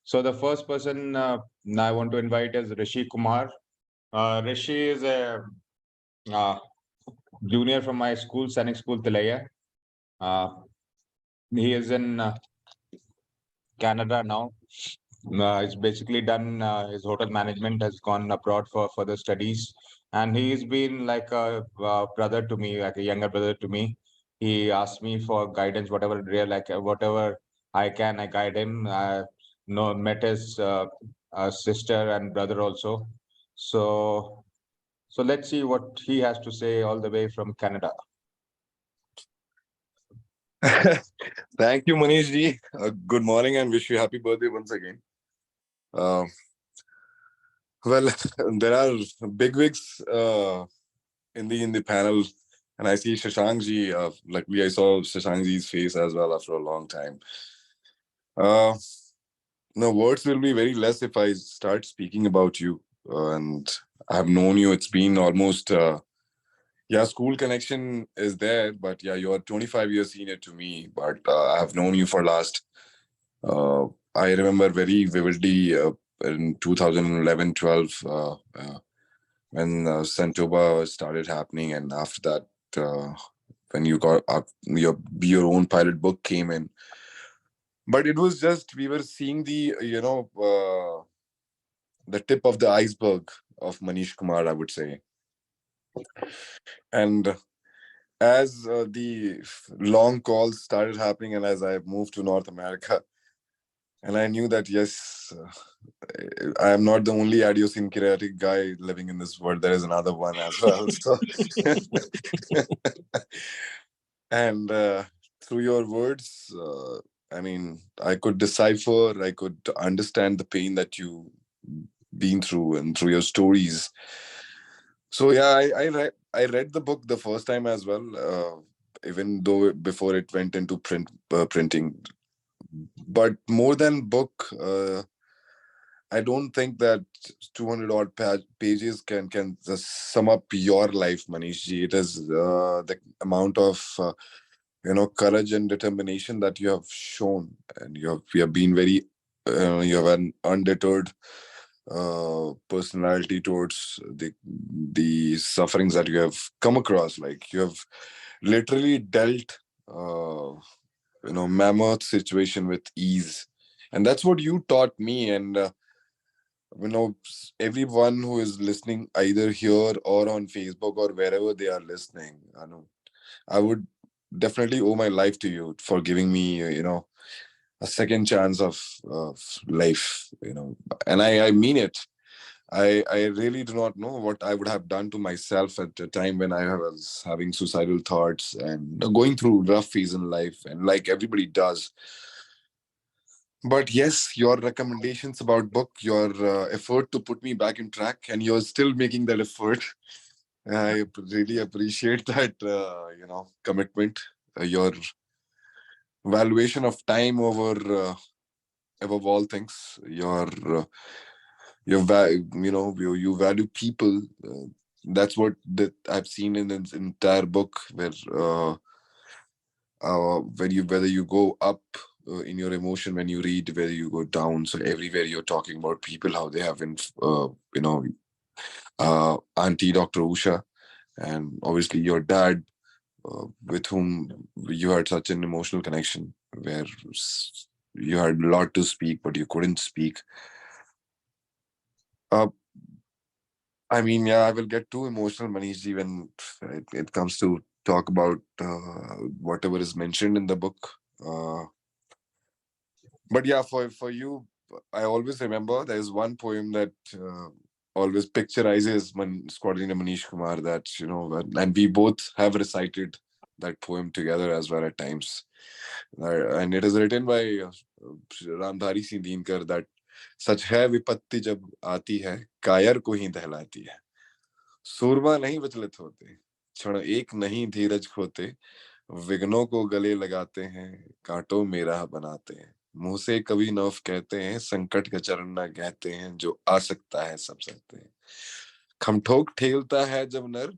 so the first person I want to invite is Rishi Kumar. Rishi is a junior from my school, Sainik School, Tilaya. He is in Canada now. He's basically done his hotel management, has gone abroad for further studies, and he's been like a brother to me, like a younger brother to me. He asked me for guidance, whatever I can, I guide him. Met his sister and brother also. So let's see what he has to say all the way from Canada. Thank you, Manish ji. Good morning and wish you happy birthday once again. Well, there are bigwigs in the panel, and I see Shashank ji. Luckily, I saw Shashank ji's face as well after a long time. No, words will be very less if I start speaking about you. And I have known you. It's been almost. Yeah, school connection is there, but yeah, you're 25 years senior to me, but I have known you for last, I remember very vividly in 2011-12 when Santoba started happening, and after that, when you got your own pilot book came in. But it was just, we were seeing the, the tip of the iceberg of Manish Kumar, I would say. And as the long calls started happening, and as I moved to North America, and I knew that, yes, I am not the only idiosyncratic guy living in this world. There is another one as well. So, and through your words, I mean, I could decipher, I could understand the pain that you've been through, and through your stories. So yeah, I read the book the first time as well, even though before it went into printing. But more than book, I don't think that 200 odd pages can just sum up your life, Manish ji. It is the amount of courage and determination that you have shown, and you have been very you have an undeterred personality towards the sufferings that you have come across. Like, you have literally dealt mammoth situation with ease, and that's what you taught me. And everyone who is listening either here or on Facebook or wherever they are listening, I would definitely owe my life to you for giving me, a second chance of life, and I mean it. I really do not know what I would have done to myself at the time when I was having suicidal thoughts and going through rough phase in life, and like everybody does. But yes, your recommendations about book, your effort to put me back in track, and you're still making that effort. I really appreciate that, commitment, your valuation of time above all things, you value people. That's what that I've seen in this entire book, where whether you go up in your emotion when you read, whether you go down. So everywhere you're talking about people, how they have been, Auntie Dr. Usha, and obviously your dad, with whom you had such an emotional connection, where you had a lot to speak, but you couldn't speak. I mean, yeah, I will get too emotional, Manishji, when it comes to talk about whatever is mentioned in the book. But yeah, for you, I always remember there's one poem that always picturizes Squadron Manish Kumar, that, and we both have recited that poem together as well at times. And it is written by Ramdhari Singh Dinkar, that सच है विपत्ति जब आती है कायर को ही दहलाती है, सूरमा नहीं विचलित होते, क्षण एक नहीं धीरज खोते, विघ्नों को गले लगाते हैं, कांटों में राह बनाते हैं, मुंह से कभी नौफ कहते हैं, संकट का चरण न कहते हैं, जो आ सकता है सब सकते हैं, खमठोक ठेलता है जब नर,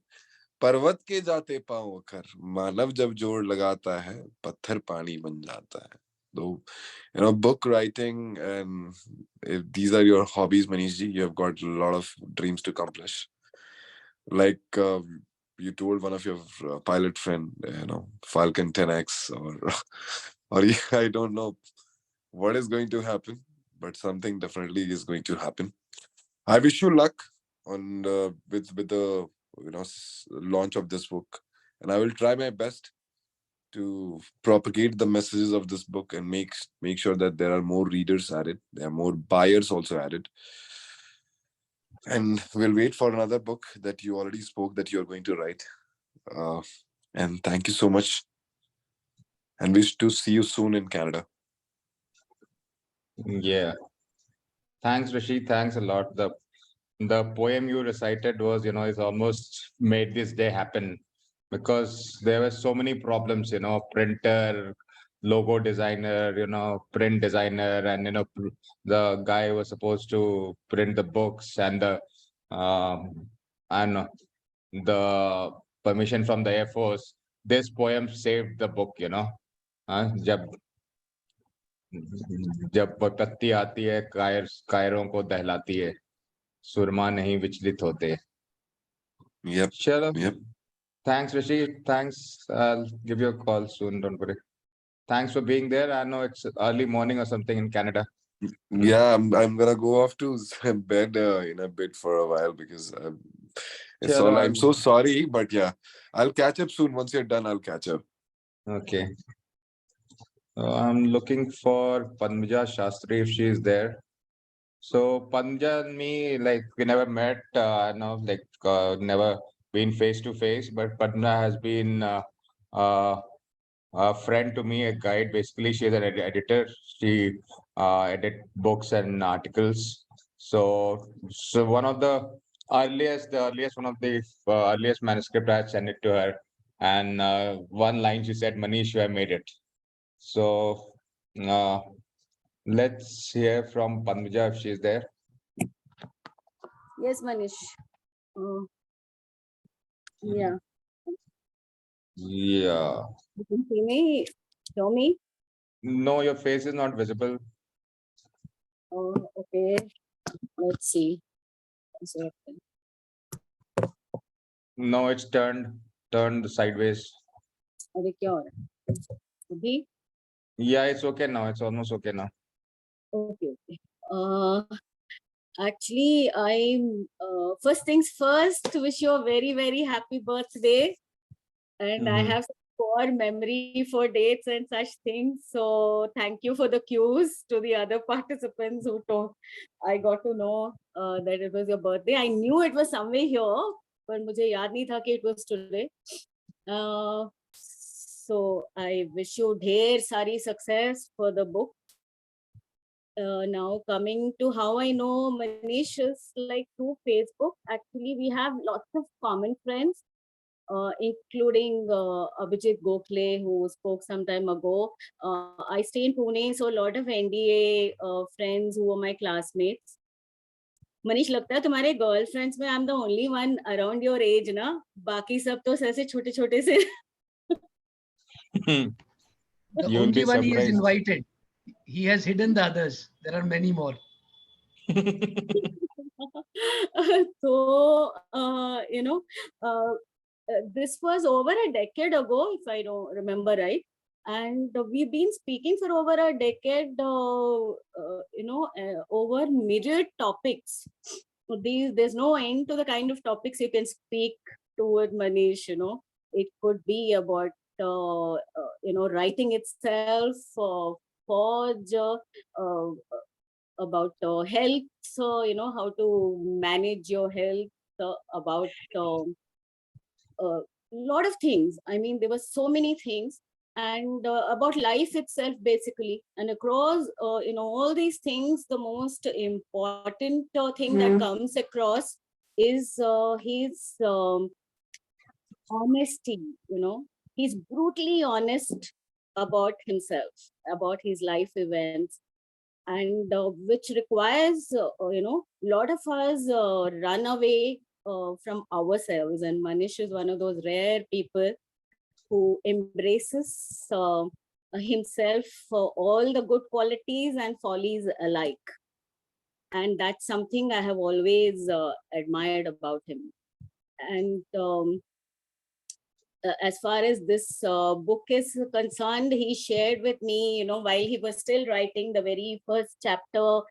पर्वत के जाते पांव अखर, मानव जब जोड़ लगाता है, पत्थर पानी बन जाता है. So, book writing, and if these are your hobbies, Manishji, you have got a lot of dreams to accomplish. Like you told one of your pilot friend, Falcon 10X, or I don't know what is going to happen, but something definitely is going to happen. I wish you luck on with the launch of this book, and I will try my best to propagate the messages of this book and make sure that there are more readers added, there are more buyers also added. And we'll wait for another book that you already spoke that you're going to write. And thank you so much, and wish to see you soon in Canada. Yeah. Thanks, Rishi. Thanks a lot. The poem you recited was, is almost made this day happen, because there were so many problems, printer, logo designer, print designer, and the guy was supposed to print the books, and the permission from the Air Force. This poem saved the book, जब विपत्ति आती है कायरों को दहलाती है, सुरमा नहीं विचलित होते. Yep. Chalo. Yep. Thanks, Rishi. Thanks. I'll give you a call soon. Don't worry. Thanks for being there. I know it's early morning or something in Canada. Yeah, I'm gonna go off to bed in a bit for a while, because it's all. I'm so sorry, but yeah, I'll catch up soon. Once you're done, I'll catch up. Okay. I'm looking for Padmaja Shastri if she is there. So Padmaja and me, like, we never met. Never been face to face, but Padma has been a friend to me, a guide. Basically, she is an editor. She edit books and articles. So one of the earliest manuscript, I sent it to her, and one line she said, "Manish, you have made it." So let's hear from Padmaja if she's there. Yes, Manish. Yeah. Yeah. You can see me, show me. No, your face is not visible. Oh, okay. Let's see. No, it's turned sideways. अरे क्या हो रहा है? अभी? Yeah, it's okay now. It's almost okay now. Okay, okay. Actually, I'm first things first, wish you a very, very happy birthday. And I have poor memory for dates and such things. So thank you for the cues to the other participants who told I got to know that it was your birthday. I knew it was somewhere here, but मुझे याद नहीं था कि it was today. So I wish you ढेर सारी success for the book. Now coming to how I know Manish is like through Facebook. Actually, we have lots of common friends, including Abhijit Gokhale, who spoke some time ago. I stay in Pune, so a lot of NDA friends who were my classmates. Manish, लगता है तुम्हारे girlfriends में I'm the only one around your age ना? बाकी सब तो ऐसे छोटे छोटे से. The You will be only one he is surprised. invited. He has hidden the others. There are many more. So, this was over a decade ago, if I don't remember right. And we've been speaking for over a decade, over myriad topics. There's no end to the kind of topics you can speak to with Manish, It could be about, writing itself, forge, about health, so how to manage your health, about a lot of things. I mean, there were so many things, and about life itself basically. And across all these things, the most important thing that comes across is his honesty. He's brutally honest about himself, about his life events, and which requires lot of us run away from ourselves. And Manish is one of those rare people who embraces himself for all the good qualities and follies alike. And that's something I have always admired about him. And as far as this book is concerned, he shared with me, while he was still writing the very first chapter,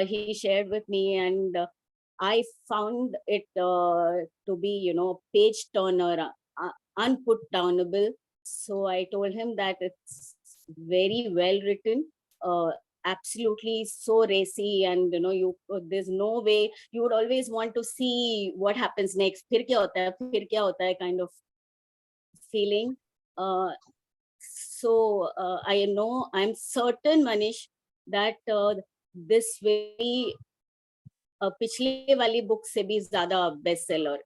he shared with me, and I found it to be, page turner, unput downable. So I told him that it's very well written, absolutely so racy, and there's no way, you would always want to see what happens next. फिर क्या होता है kind of feeling. So I'm certain, Manish, that this very पिछले वाली book से भी ज़्यादा bestseller,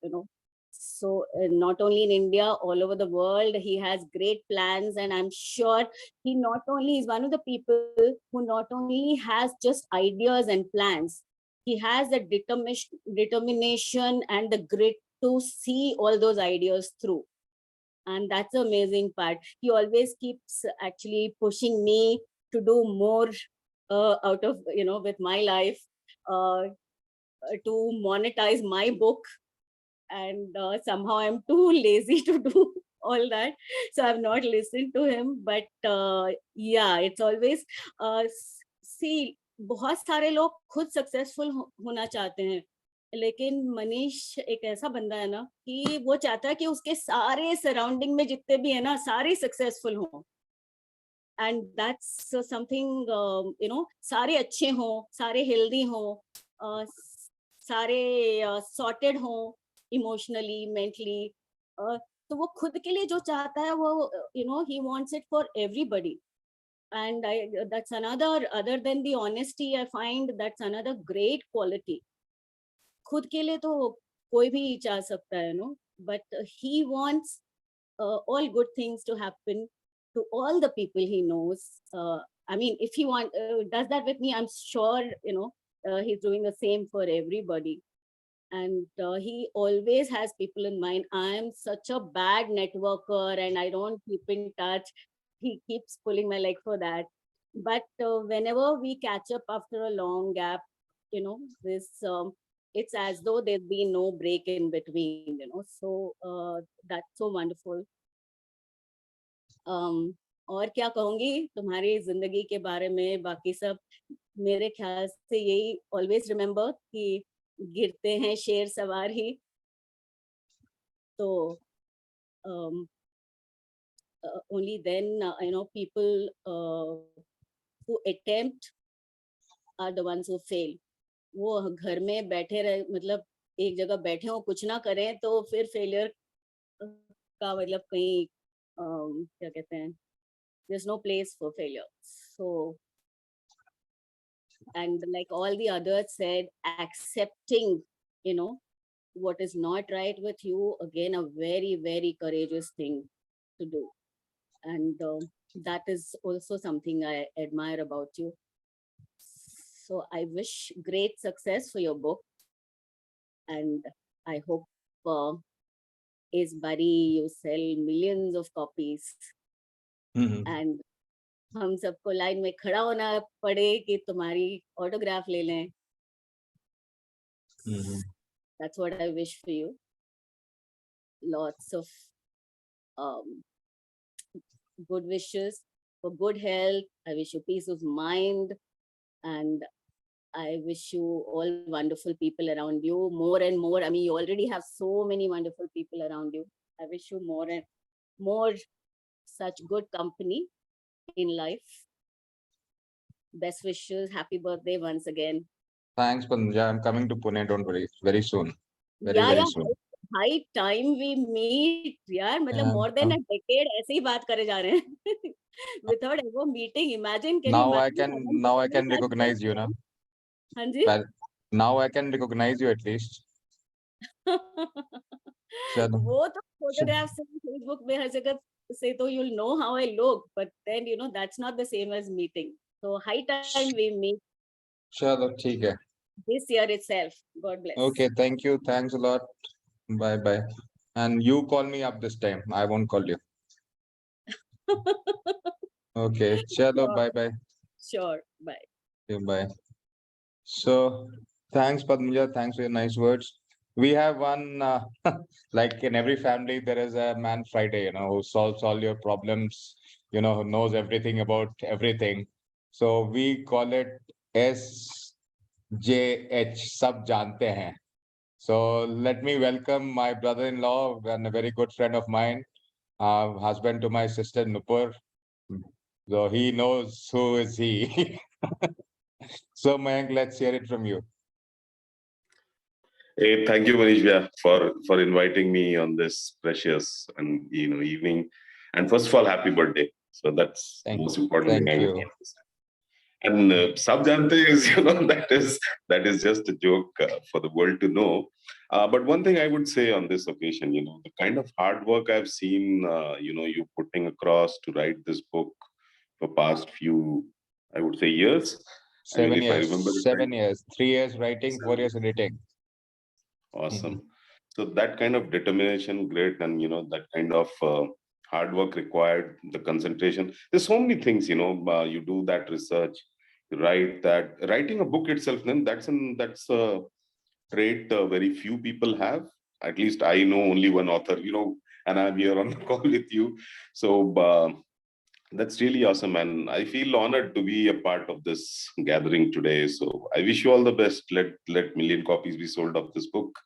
So not only in India, all over the world, he has great plans, and I'm sure he not only is one of the people who not only has just ideas and plans, he has the determination and the grit to see all those ideas through. And that's the amazing part. He always keeps actually pushing me to do more out of, with my life, to monetize my book. And somehow I'm too lazy to do all that. So I've not listened to him. But yeah, it's always, see, बहुत सारे लोग खुद successful होना चाहते हैं, लेकिन मनीष एक ऐसा बंदा है ना कि वो चाहता है कि उसके सारे सराउंडिंग में जितने भी है ना, सारे सक्सेसफुल हों. And that's something, सारे अच्छे हों, सारे हेल्दी हों, सारे सॉर्टेड हों इमोशनली, मेंटली. तो वो खुद के लिए जो चाहता है वो, he wants it for everybody. And that's another, other than the honesty, I find that's another great quality. खुद के लिए तो कोई भी चाह सकता है, but he wants all good things to happen to all the people he knows. I mean, if he does that with me, I'm sure, he's doing the same for everybody. And he always has people in mind. I'm such a bad networker and I don't keep in touch. He keeps pulling my leg for that. But whenever we catch up after a long gap, this it's as though there's been no break in between, So that's so wonderful. और क्या कहूंगी तुम्हारी जिंदगी के बारे में, बाकी सब मेरे ख्याल से यही ऑलवेज रिमेम्बर कि गिरते हैं शेर सवार ही. तो only then people who attempt are the ones who fail. वो घर में बैठे रहे, मतलब एक जगह बैठे हो कुछ ना करें, तो फिर फेलियर का मतलब कहीं क्या कहते हैं, there's no place for failure. So, and like all the others said, accepting, what is not right with you, again, a very, very courageous thing to do. And that is also something I admire about you. So I wish great success for your book. And I hope is Bari, you sell millions of copies. And हम सबको line में खड़ा होना पड़े कि तुम्हारी autograph ले लें. That's what I wish for you. Lots of good wishes for good health. I wish you peace of mind, and I wish you all wonderful people around you, more and more. I mean, you already have so many wonderful people around you. I wish you more and more such good company in life. Best wishes. Happy birthday once again. Thanks, Panja. I'm coming to Pune. Don't worry. Very soon. Very soon. High time we meet. यार मतलब more than a decade ऐसे ही बात करे जा रहे हैं. Without ever meeting, imagine. Now I can recognize you, na? हाँ जी. Now I can recognize you at least. वो तो photographs से Facebook में हर जगह से तो you'll know how I look, but then that's not the same as meeting. So high time we meet. चलो ठीक है. This year itself. God bless. Okay, thank you. Thanks a lot. Bye. And you call me up this time. I won't call you. Okay, chalo, bye. Sure, bye. Okay, bye. So, thanks, Padmija. Thanks for your nice words. We have one, like in every family, there is a man Friday, who solves all your problems, who knows everything about everything. So we call it SJH, Sab Jante Hain. So let me welcome my brother-in-law and a very good friend of mine, husband to my sister Nupur. So he knows who is he. So Mayank, let's hear it from you. Hey, thank you, Manish, for inviting me on this precious and evening. And first of all, happy birthday. So that's the most important thing. Thank you. And Sab Jante is, that is just a joke for the world to know. But one thing I would say on this occasion, the kind of hard work I've seen, you putting across to write this book for past few, I would say, years. 7 years. 7 years. 3 years writing, 4 years editing. Awesome. So that kind of determination, great, and that kind of hard work required, the concentration. There's so many things, you do that research, you write that. Writing a book itself, then that's a trait very few people have. At least I know only one author, and I'm here on the call with you. So that's really awesome, and I feel honored to be a part of this gathering today. So I wish you all the best. Let million copies be sold of this book,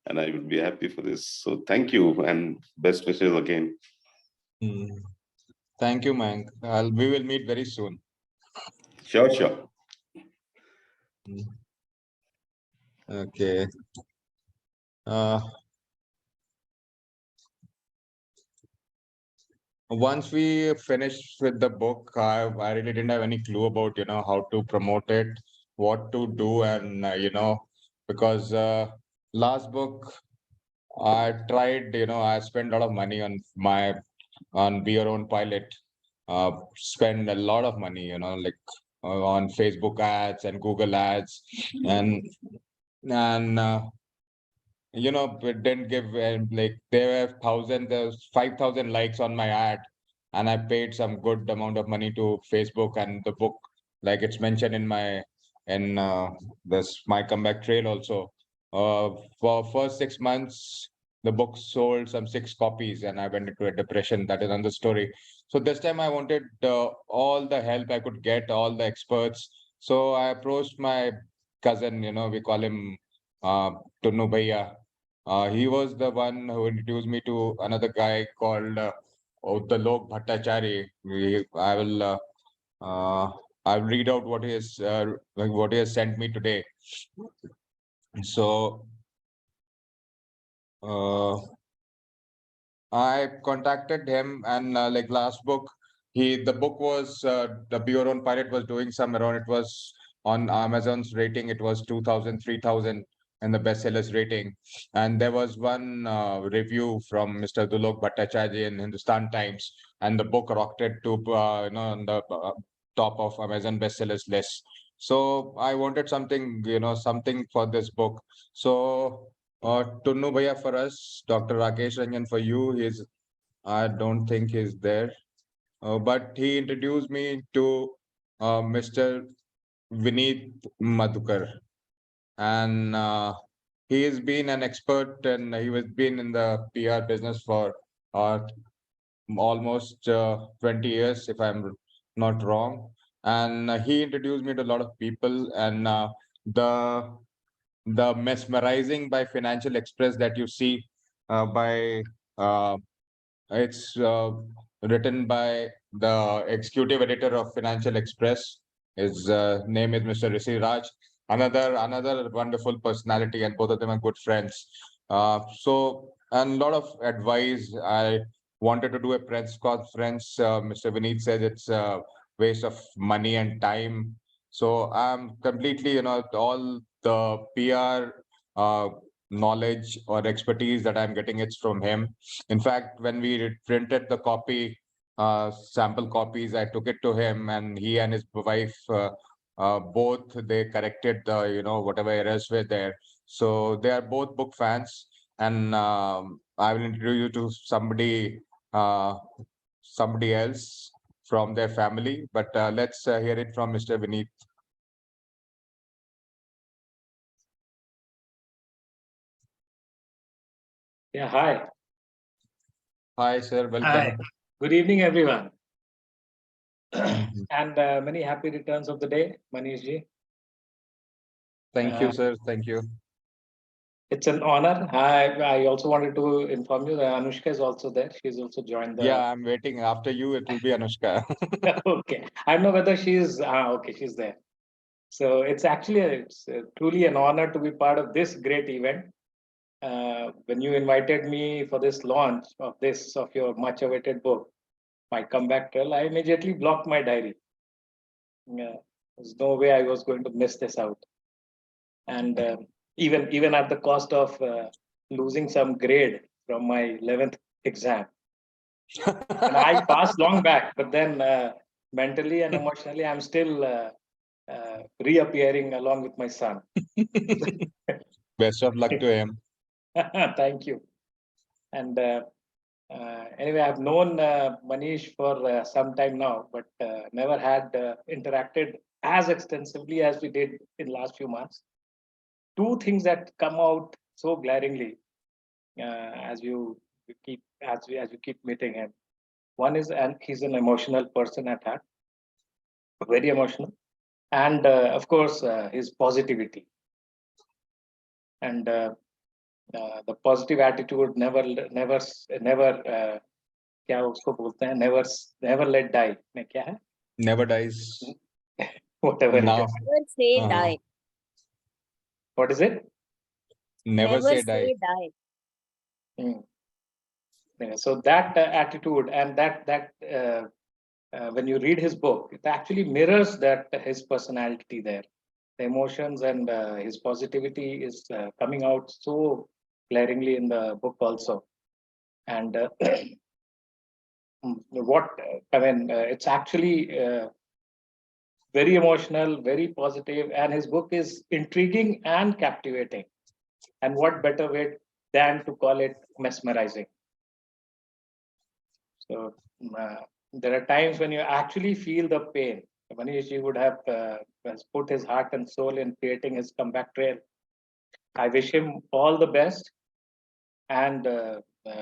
and I would be happy for this. So thank you, and best wishes again. Thank you, Mayank. We will meet very soon. Sure. Okay. Once we finished with the book, I really didn't have any clue about, how to promote it, what to do. And, because last book, I tried, I spent a lot of money on Be Your Own Pilot, spend a lot of money, like on Facebook ads and Google ads. And it didn't give, like there were 5,000 likes on my ad, and I paid some good amount of money to Facebook and the book, like it's mentioned in my this My Comeback Trail also. For first 6 months, the book sold some 6 copies and I went into a depression. That is another story. So this time I wanted all the help I could get, all the experts. So I approached my cousin, we call him Tunnu Bhaiya. He was the one who introduced me to another guy called Uttalok Bhattacharya. I'll read out what he has sent me today. So I contacted him, and like last book, the book was the Be Your Own Pirate was doing some around. It was on Amazon's rating. It was 2,000, 3,000, and the bestsellers rating. And there was one review from Mr. Dulok Bhattacharya in Hindustan Times, and the book rocketed to on the top of Amazon bestsellers list. So I wanted something, something for this book. So Tunnu Bhaiya for us, Dr. Rakesh Ranjan for you. I don't think he's there, but he introduced me to Mr. Vineet Madhukar, and he has been an expert, and he has been in the PR business for almost 20 years, if I'm not wrong. And he introduced me to a lot of people, and the mesmerizing by Financial Express that you see by it's written by the executive editor of Financial Express. His name is Mr. Rishi Raj. Another wonderful personality, and both of them are good friends. So, and a lot of advice. I wanted to do a press conference. Mr. Vineet says it's a waste of money and time. So I'm completely, all the PR knowledge or expertise that I'm getting, it's from him. In fact, when we printed the copy, sample copies, I took it to him, and he and his wife both they corrected the whatever errors were there. So they are both book fans, and I will introduce you to somebody else from their family. But let's hear it from Mr. Vineet. Yeah, hi. Hi, sir. Welcome. Hi. Good evening, everyone. And many happy returns of the day, Manish ji. Thank you, sir. Thank you. It's an honor. I also wanted to inform you that Anushka is also there. She's also joined the. Yeah, I'm waiting. After you, it will be Anushka. Okay. I don't know whether she's okay. She's there. So it's actually truly an honor to be part of this great event. When you invited me for this launch of your much awaited book, My Comeback Trail, I immediately blocked my diary. There's no way I was going to miss this out. And even at the cost of losing some grade from my 11th exam. And I passed long back, but then mentally and emotionally, I'm still reappearing along with my son. Best of luck to him. Thank you. And anyway, I've known Manish for some time now, but never had interacted as extensively as we did in the last few months. Two things that come out so glaringly as you keep meeting him. One is, and he's an emotional person at heart, very emotional, and of course his positivity. And the positive attitude never क्या उसको बोलते हैं never let die में क्या है never dies whatever never say die. What is it? Never say die. Yeah, so that attitude and that when you read his book, it actually mirrors that his personality there. The emotions and his positivity is coming out so glaringly in the book also. And it's actually very emotional, very positive, and his book is intriguing and captivating. And what better way than to call it mesmerizing? So there are times when you actually feel the pain. Manish would have has put his heart and soul in creating his comeback trail. I wish him all the best. and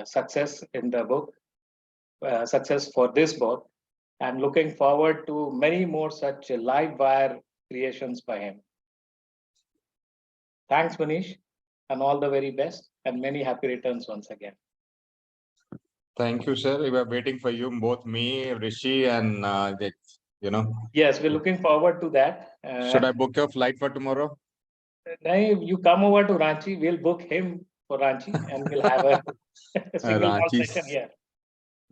success in the book, success for this book, and looking forward to many more such live wire creations by him. Thanks, Manish, and all the very best, and many happy returns once again. Thank you, sir. We were waiting for you, both me, Rishi, and Yes, we're looking forward to that. Should I book your flight for tomorrow? You come over to Ranchi, we'll book him for Ranchi, and we'll have a single malt Ranchi. session here.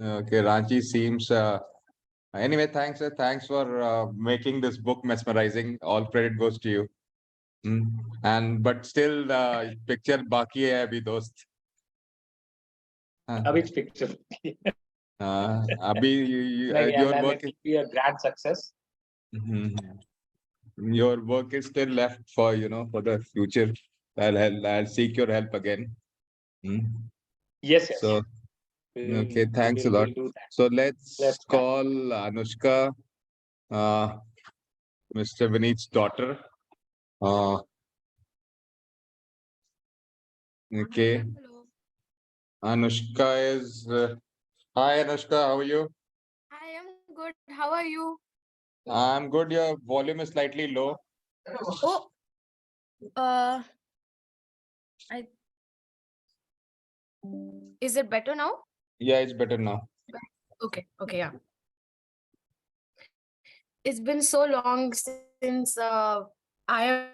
Okay, Ranchi seems. Anyway, thanks, sir. Thanks for making this book mesmerizing. All credit goes to you. And but still, picture baki hai abhi dost. Which picture? Abhi your work will be a grand success. Your work is still left for for the future. I'll seek your help again. Yes. So okay, thanks a lot. So let's call Anushka, Mr. Vineet's daughter. Okay. Hello. Anushka is. Hi, Anushka. How are you? I am good. How are you? I'm good. Your volume is slightly low. Oh, I. Is it better now? Yeah, it's better now. Okay. Okay. Yeah. It's been so long since I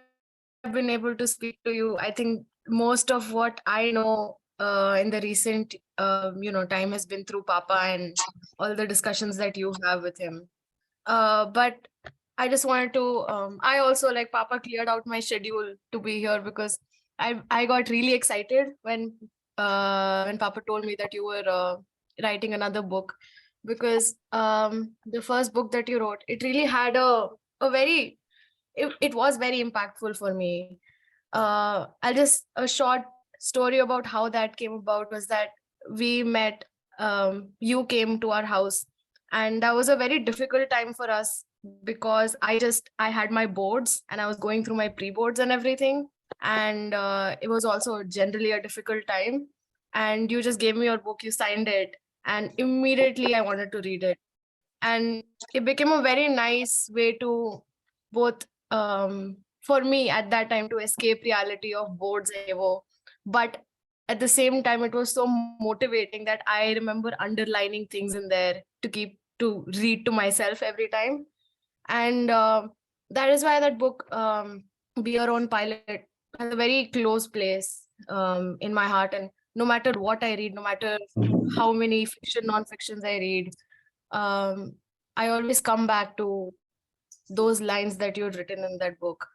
have been able to speak to you. I think most of what I know in the recent time has been through Papa and all the discussions that you have with him. But I just wanted to I also, like, Papa cleared out my schedule to be here because I got really excited when Papa told me that you were writing another book, because the first book that you wrote, it really had a very it was very impactful for me. I'll just a short story about how that came about was that we met. You came to our house, and that was a very difficult time for us because I had my boards and I was going through my pre-boards and everything, and it was also generally a difficult time. And you just gave me your book, you signed it, and immediately I wanted to read it, and it became a very nice way to both for me at that time to escape reality of boards and Evo. But at the same time, it was so motivating that I remember underlining things in there to read to myself every time. And that is why that book, Be Your Own Pilot, has a very close place in my heart. And no matter what I read, no matter how many fiction, non-fictions I read, I always come back to those lines that you'd written in that book.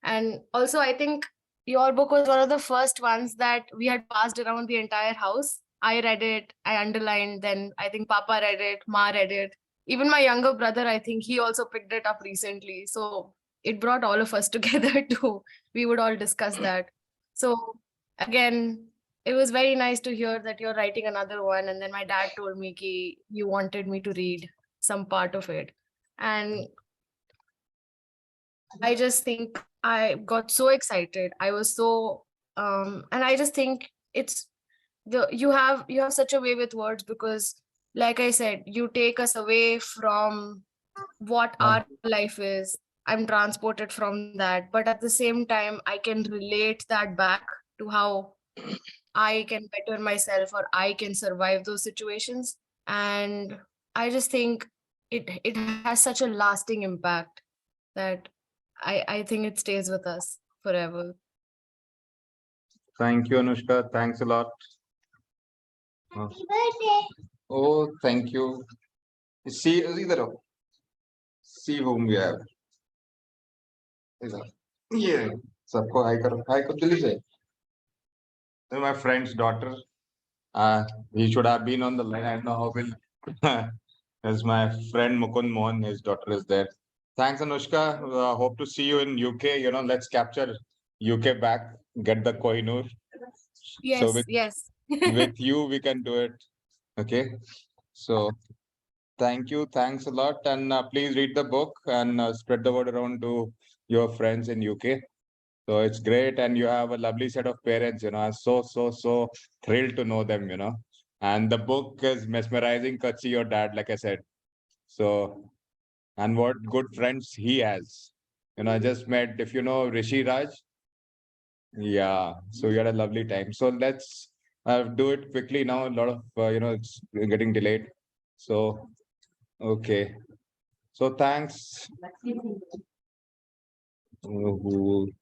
And also, I think your book was one of the first ones that we had passed around the entire house. I read it, I underlined, then I think Papa read it, Ma read it. Even my younger brother, I think he also picked it up recently. So it brought all of us together too. We would all discuss that. So again, it was very nice to hear that you're writing another one. And then my dad told me that you wanted me to read some part of it. And I just think I got so excited. I was so and I just think it's you have such a way with words, because like I said, you take us away from what our life is. I'm transported from that, but at the same time I can relate that back to how I can better myself or I can survive those situations. And I just think it has such a lasting impact that I think it stays with us forever. Thank you, Anushka. Thanks a lot. Happy birthday. Oh, thank you. See whom we have. Yeah. Sabko hi karo. Hi karo jल्दी से. This is my friend's daughter. He should have been on the line. I don't know how will. As my friend Mukund Mohan, his daughter is there. Thanks, Anushka. Hope to see you in UK. Let's capture UK back. Get the Kohinoor. Yes, So yes. with you, we can do it. Okay. So thank you. Thanks a lot. And please read the book and spread the word around to your friends in UK. So it's great, and you have a lovely set of parents. I'm so thrilled to know them. And the book is mesmerizing. Kachi, your dad, like I said. So, and what good friends he has. I just met, if you know Rishi Raj. Yeah, so you had a lovely time. So let's do it quickly now. A lot of it's getting delayed. So okay. So thanks. Who-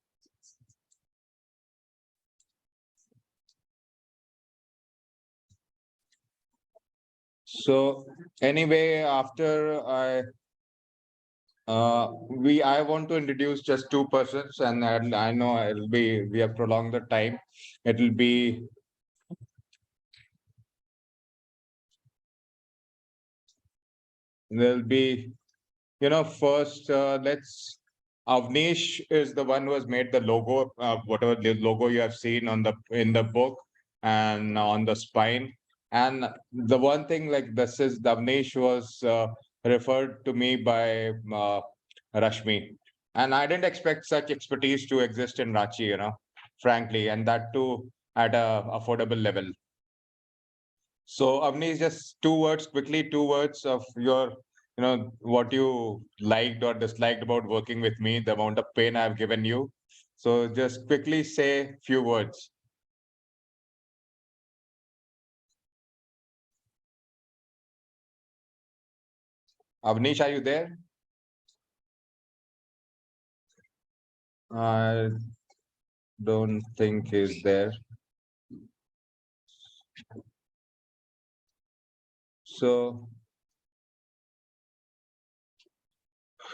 So anyway, after I want to introduce just two persons, and I know we have prolonged the time. It'll be there'll be first let's Avnish is the one who has made the logo, whatever the logo you have seen in the book and on the spine. And the one thing, like, this is Avnish was referred to me by Rashmi, and I didn't expect such expertise to exist in Ranchi, frankly, and that too at a affordable level. So, Avnish, just two words quickly, two words of your, what you liked or disliked about working with me, the amount of pain I've given you. So just quickly say few words. Avnish, are you there? I don't think he's there. So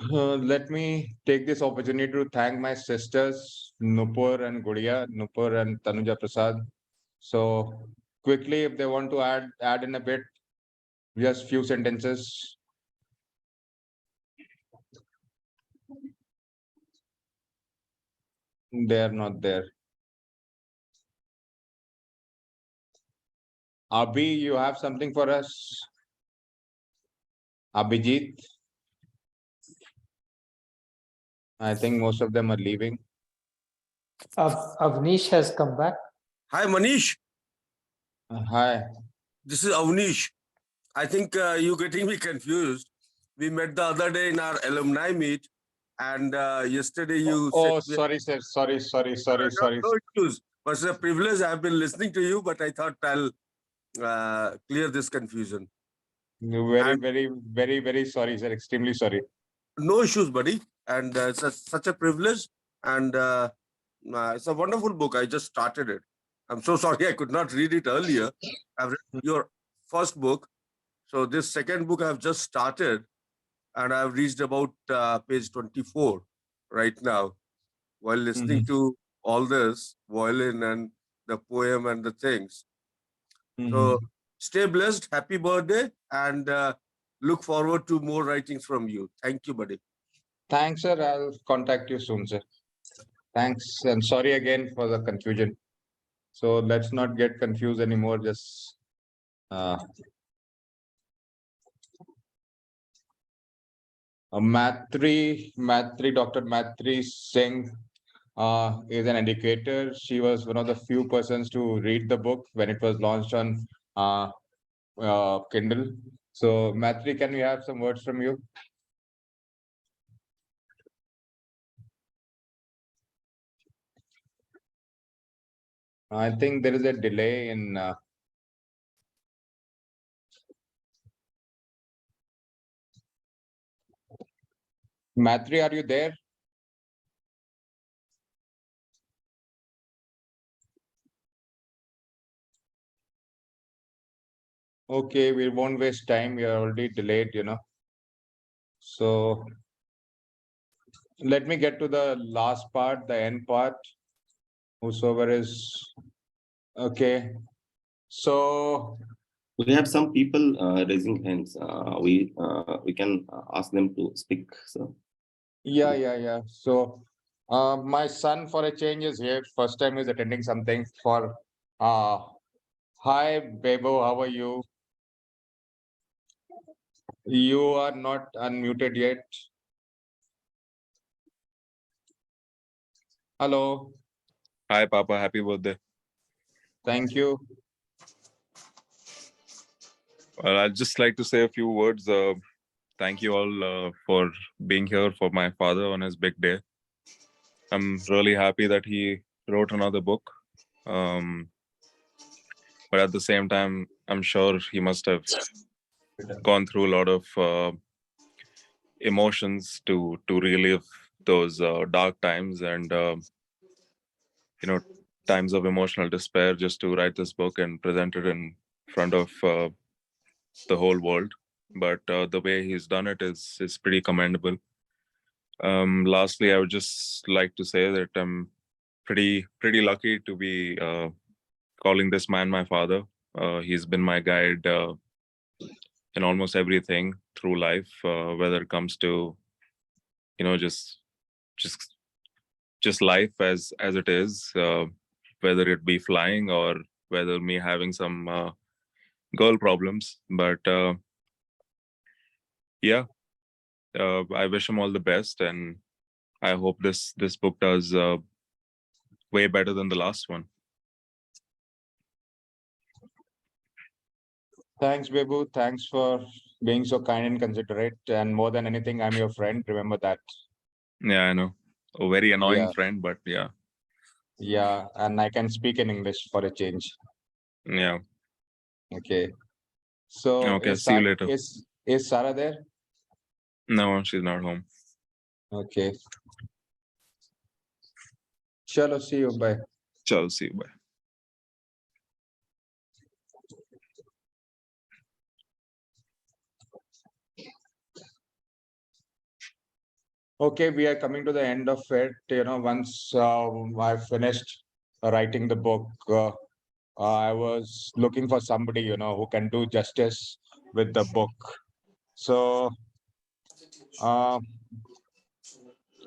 let me take this opportunity to thank my sisters, Nupur and Gudia, Nupur and Tanuja Prasad. So quickly, if they want to add in a bit, just few sentences. They are not there. Abhi, you have something for us? Abhijit? I think most of them are leaving. Avnish has come back. Hi, Manish. Hi. This is Avnish. I think you're getting me confused. We met the other day in our alumni meet, and yesterday you said... Oh, sorry, sir. Sorry. No issues. But it's a privilege. I've been listening to you, but I thought I'll clear this confusion. Very sorry, sir. Extremely sorry. No issues, buddy. And it's such a privilege. And it's a wonderful book. I just started it. I'm so sorry I could not read it earlier. I've read your first book. So this second book I've just started, and I've reached about page 24 right now while listening to all this violin and the poem and the things. So stay blessed. Happy birthday, and look forward to more writings from you. Thank you, buddy. Thanks, sir. I'll contact you soon, sir. Thanks. And sorry again for the confusion. So let's not get confused anymore. Just Dr. Matri Singh is an educator. She was one of the few persons to read the book when it was launched on Kindle. So Matri, can we have some words from you? I think there is a delay in Matri, are you there? Okay, we won't waste time. We are already delayed, So let me get to the last part, the end part. Whosoever is okay. So we have some people raising hands. We can ask them to speak. So yeah. So my son for a change is here. First time he's attending something for hi Bebo, how are you? You are not unmuted yet. Hello. Hi, Papa. Happy birthday. Thank you. Well, I'd just like to say a few words. Thank you all for being here for my father on his big day. I'm really happy that he wrote another book. But at the same time, I'm sure he must have gone through a lot of emotions to relive those dark times and times of emotional despair, just to write this book and present it in front of the whole world. But the way he's done it is pretty commendable. Lastly, I would just like to say that I'm pretty lucky to be calling this man my father. He's been my guide in almost everything through life, whether it comes to just life as it is, whether it be flying or whether me having some girl problems. But yeah, I wish him all the best, and I hope this book does way better than the last one. Thanks, Bebu. Thanks for being so kind and considerate. And more than anything, I'm your friend. Remember that. Yeah, I know. A very annoying Yeah. friend, but yeah. Yeah, and I can speak in English for a change. Yeah. Okay. So Okay, see you later. Is Sarah there? No, she's not home. Okay. Chalo, see you. Bye. Chalo, see you. Bye. Okay, we are coming to the end of it. Once I finished writing the book, I was looking for somebody, who can do justice with the book. So I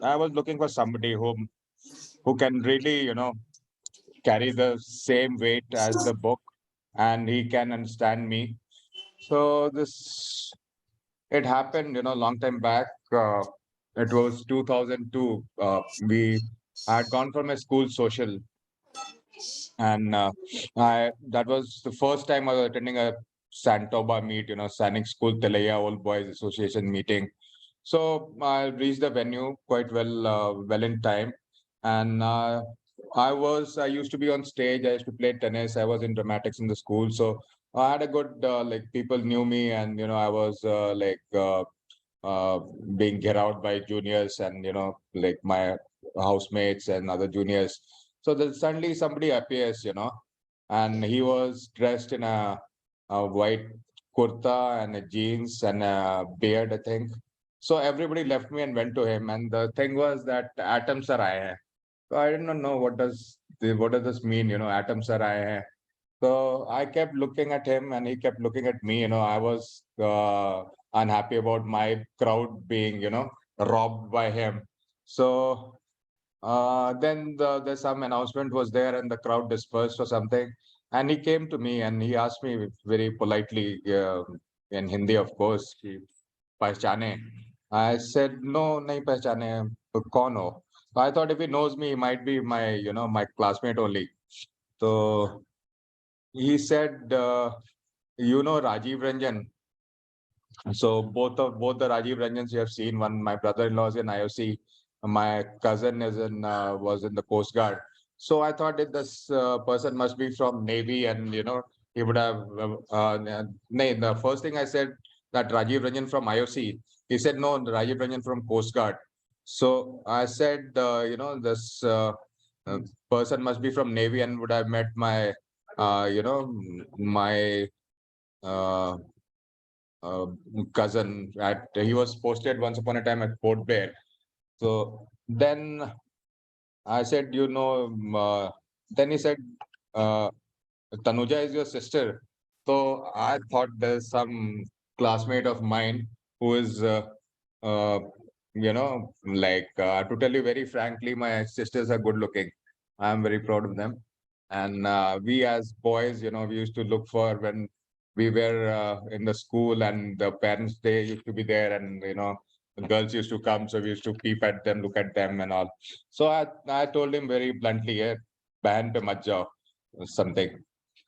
was looking for somebody who can really, carry the same weight as the book, and he can understand me. So it happened, long time back. It was 2002. We had gone from a school social, and that was the first time I was attending a Santoba meet, Sanic School Telaya Old Boys Association meeting. So I reached the venue quite well in time, and I used to be on stage. I used to play tennis. I was in dramatics in the school, so I had a good people knew me, and I was being get out by juniors and my housemates and other juniors. So then suddenly somebody appears, and he was dressed in a white kurta and a jeans and a beard, I think. So everybody left me and went to him. And the thing was that atoms are I hai. So I didn't know what does this mean, atoms are I hai. So I kept looking at him and he kept looking at me. I was unhappy about my crowd being, robbed by him. So then there's some announcement was there and the crowd dispersed or something. And he came to me and he asked me very politely in Hindi, of course, कि पहचाने. I said, no, nahi pehchane, kaun ho? So I thought if he knows me, he might be my classmate only. So he said, Rajiv Ranjan. So both the Rajiv Ranjans you have seen. One, my brother-in-law is in IOC. My cousin was in the Coast Guard. So I thought that this person must be from Navy, and he would have. The first thing I said that Rajiv Ranjan from IOC. He said no, Rajiv Ranjan from Coast Guard. So I said, this person must be from Navy and would have met my, my uh, cousin he was posted once upon a time at Port Blair. So then I said, then he said, Tanuja is your sister. So I thought there's some classmate of mine who is, to tell you very frankly, my sisters are good looking. I'm very proud of them. And we as boys, we used to look for when we were in the school and the parents, they used to be there and, girls used to come, so we used to peep at them, look at them and all. So I told him very bluntly, "Hey, bahan pe mat jao," something.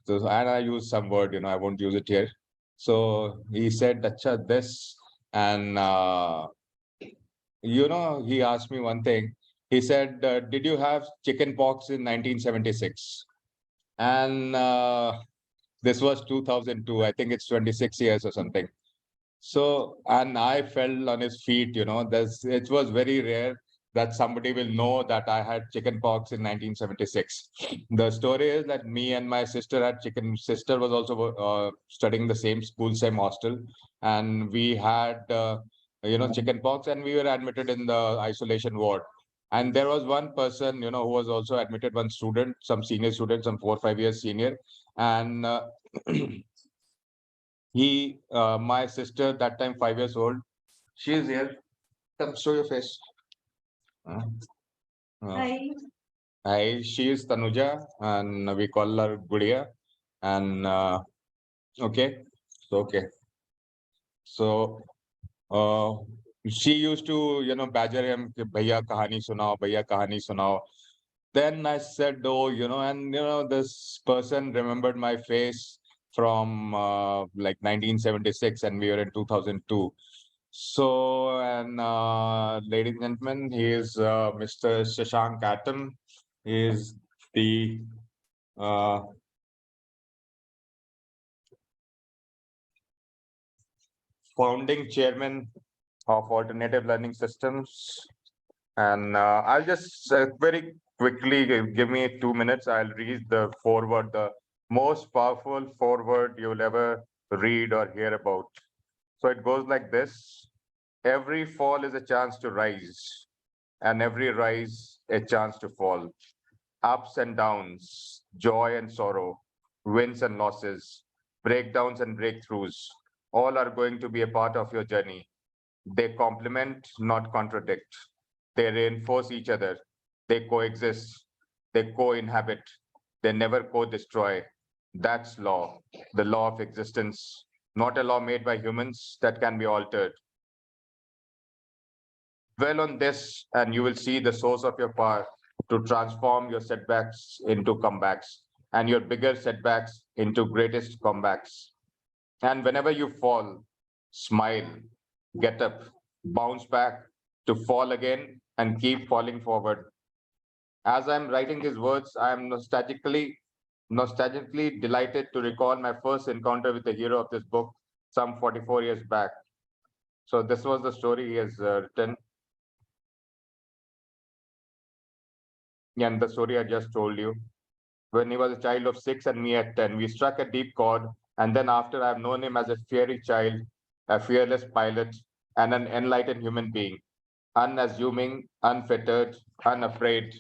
So, and I used some word, I won't use it here. So he said, "Acha, this," and he asked me one thing. He said, "Did you have chicken pox in 1976?" And this was 2002. I think it's 26 years or something. So, and I fell on his feet, it was very rare that somebody will know that I had chicken pox in 1976. The story is that me and my sister had sister was also studying the same school, same hostel. And we had, chicken pox, and we were admitted in the isolation ward. And there was one person, who was also admitted, one student, some senior student, some 4 or 5 years senior. And my sister, that time 5 years old, she is here. Come, show your face. Hi, she is Tanuja, and we call her Gudia. And okay, so she used to, badger him, "Bhaiya kahani sunao, bhaiya kahani sunao." Then I said, "Oh, and this person remembered my face from like 1976, and we were in 2002. So, and ladies and gentlemen, he is Mr. Shashank Atom. He is the founding chairman of Alternative Learning Systems. And I'll just very quickly give me 2 minutes. I'll read the foreword, the most powerful foreword you'll ever read or hear about. So it goes like this: every fall is a chance to rise, and every rise a chance to fall. Ups and downs, joy and sorrow, wins and losses, breakdowns and breakthroughs, all are going to be a part of your journey. They complement, not contradict. They reinforce each other. They coexist. They co-inhabit. They never co-destroy. That's law, the law of existence, not a law made by humans that can be altered. Dwell on this, and you will see the source of your power to transform your setbacks into comebacks and your bigger setbacks into greatest comebacks. And whenever you fall, smile, get up, bounce back to fall again and keep falling forward. As I'm writing these words, I am nostalgically delighted to recall my first encounter with the hero of this book some 44 years back. So this was the story he has written. And the story I just told you. When he was a child of 6 and me at 10, we struck a deep chord. And then after, I've known him as a fiery child, a fearless pilot, and an enlightened human being, unassuming, unfettered, unafraid,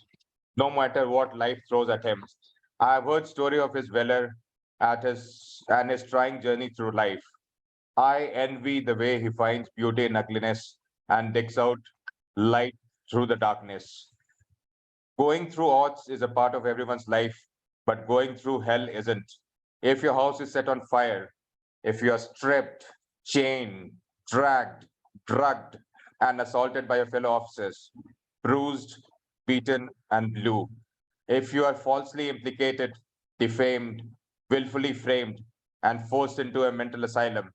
no matter what life throws at him. I've heard story of his valor and his trying journey through life. I envy the way he finds beauty in ugliness and digs out light through the darkness. Going through odds is a part of everyone's life, but going through hell isn't. If your house is set on fire, if you are stripped, chained, dragged, drugged, and assaulted by your fellow officers, bruised, beaten, and blue, if you are falsely implicated, defamed, willfully framed, and forced into a mental asylum,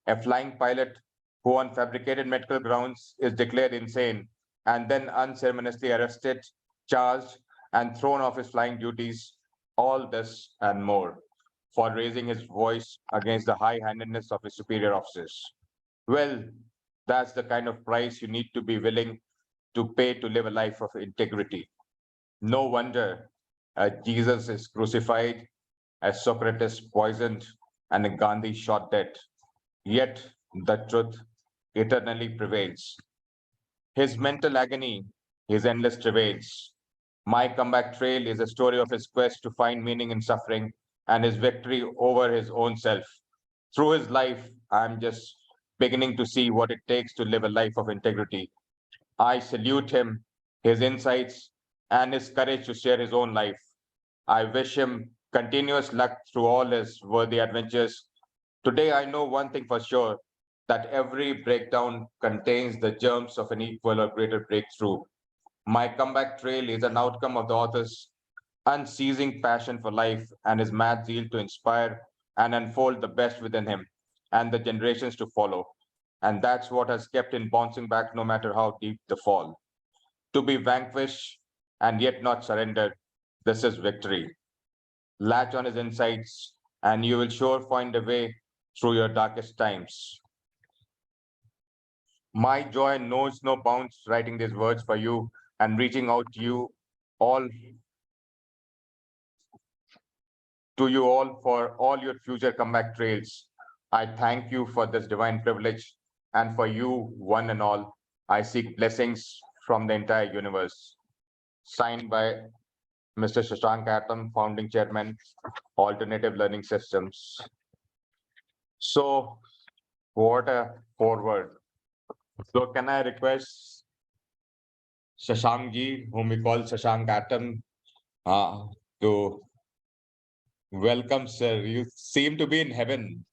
a flying pilot who on fabricated medical grounds is declared insane and then unceremoniously arrested, charged, and thrown off his flying duties, all this and more for raising his voice against the high-handedness of his superior officers. Well, that's the kind of price you need to be willing to pay to live a life of integrity. No wonder Jesus is crucified, as Socrates poisoned, and a Gandhi shot dead. Yet the truth eternally prevails. His mental agony, his endless travails. My comeback trail is a story of his quest to find meaning in suffering and his victory over his own self. Through his life, I'm just beginning to see what it takes to live a life of integrity. I salute him, his insights, and his courage to share his own life. I wish him continuous luck through all his worthy adventures. Today, I know one thing for sure, that every breakdown contains the germs of an equal or greater breakthrough. My comeback trail is an outcome of the author's unceasing passion for life and his mad zeal to inspire and unfold the best within him and the generations to follow. And that's what has kept him bouncing back no matter how deep the fall. To be vanquished and yet not surrendered, this is victory. Latch on his insights, and you will sure find a way through your darkest times. My joy knows no bounds writing these words for you and reaching out all to you all for all your future comeback trails. I thank you for this divine privilege, and for you, one and all, I seek blessings from the entire universe. Signed by Mr. Shashank Atom, founding chairman, Alternative Learning Systems. So, what a forward. So, can I request Shashank ji, whom we call Shashank Atom, to welcome, sir. You seem to be in heaven.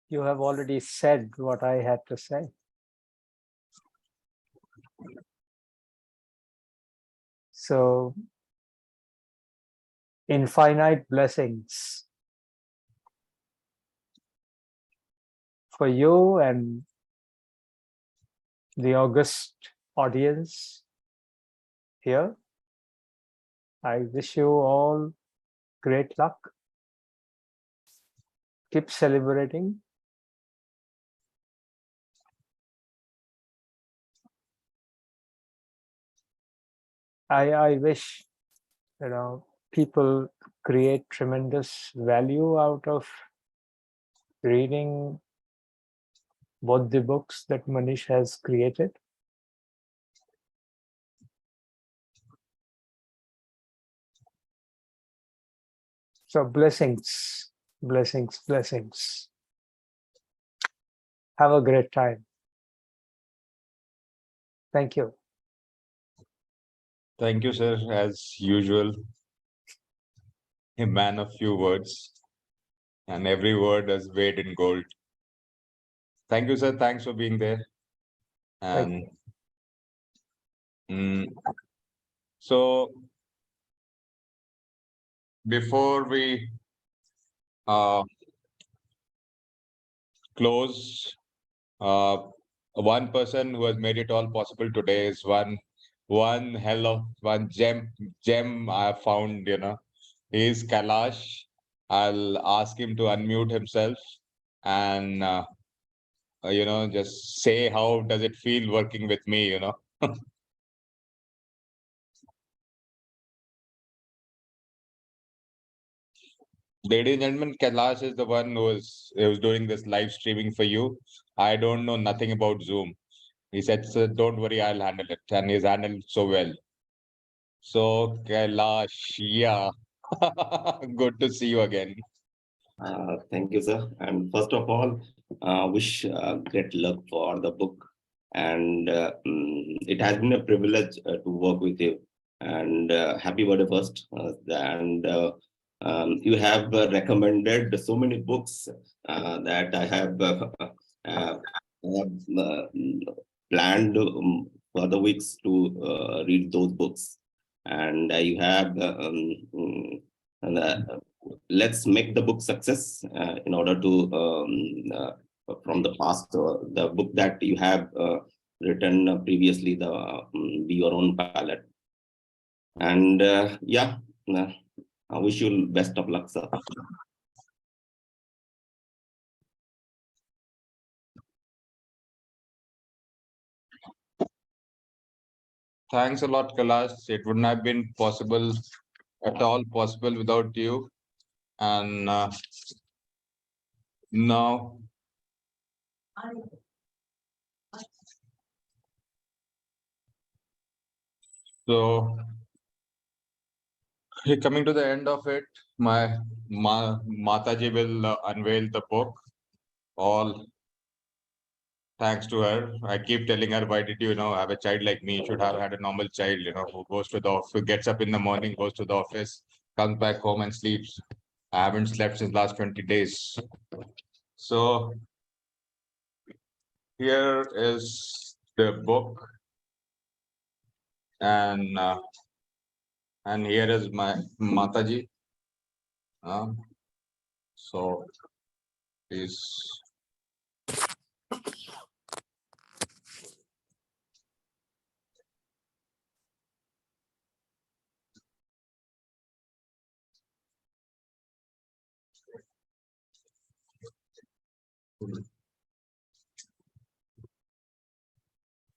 You have already said what I had to say. So, infinite blessings for you and the august audience here. I wish you all great luck. Keep celebrating. I wish, people create tremendous value out of reading both the books that Manish has created. So blessings, blessings, blessings. Have a great time. Thank you. Thank you, sir. As usual, a man of few words, and every word is weighed in gold. Thank you, sir. Thanks for being there. And so, before we close, one person who has made it all possible today is one hell of one gem I have found. He's Kailash. I'll ask him to unmute himself and just say how does it feel working with me. Ladies and gentlemen, Kailash is the one who was doing this live streaming for you. I don't know nothing about Zoom. He said, "Sir, don't worry, I'll handle it," and he's handled so well. So Kailash, yeah, good to see you again. Thank you, sir. And first of all, wish great luck for the book. And it has been a privilege to work with you. And happy birthday first. You have recommended so many books that I have planned for the weeks to read those books. And you have let's make the book success in order to from the past the book that you have written previously, the Be Your Own Pilot. And yeah, I wish you best of luck, sir. Thanks a lot, Kailash. It wouldn't have been possible at all possible without you. And now So, coming to the end of it, my Mataji will unveil the book. All thanks to her. I keep telling her, why did you have a child like me? You should have had a normal child, who goes to the office, who gets up in the morning, goes to the office, comes back home and sleeps. I haven't slept since last 20 days. So here is the book, and here is my Mataji. So please.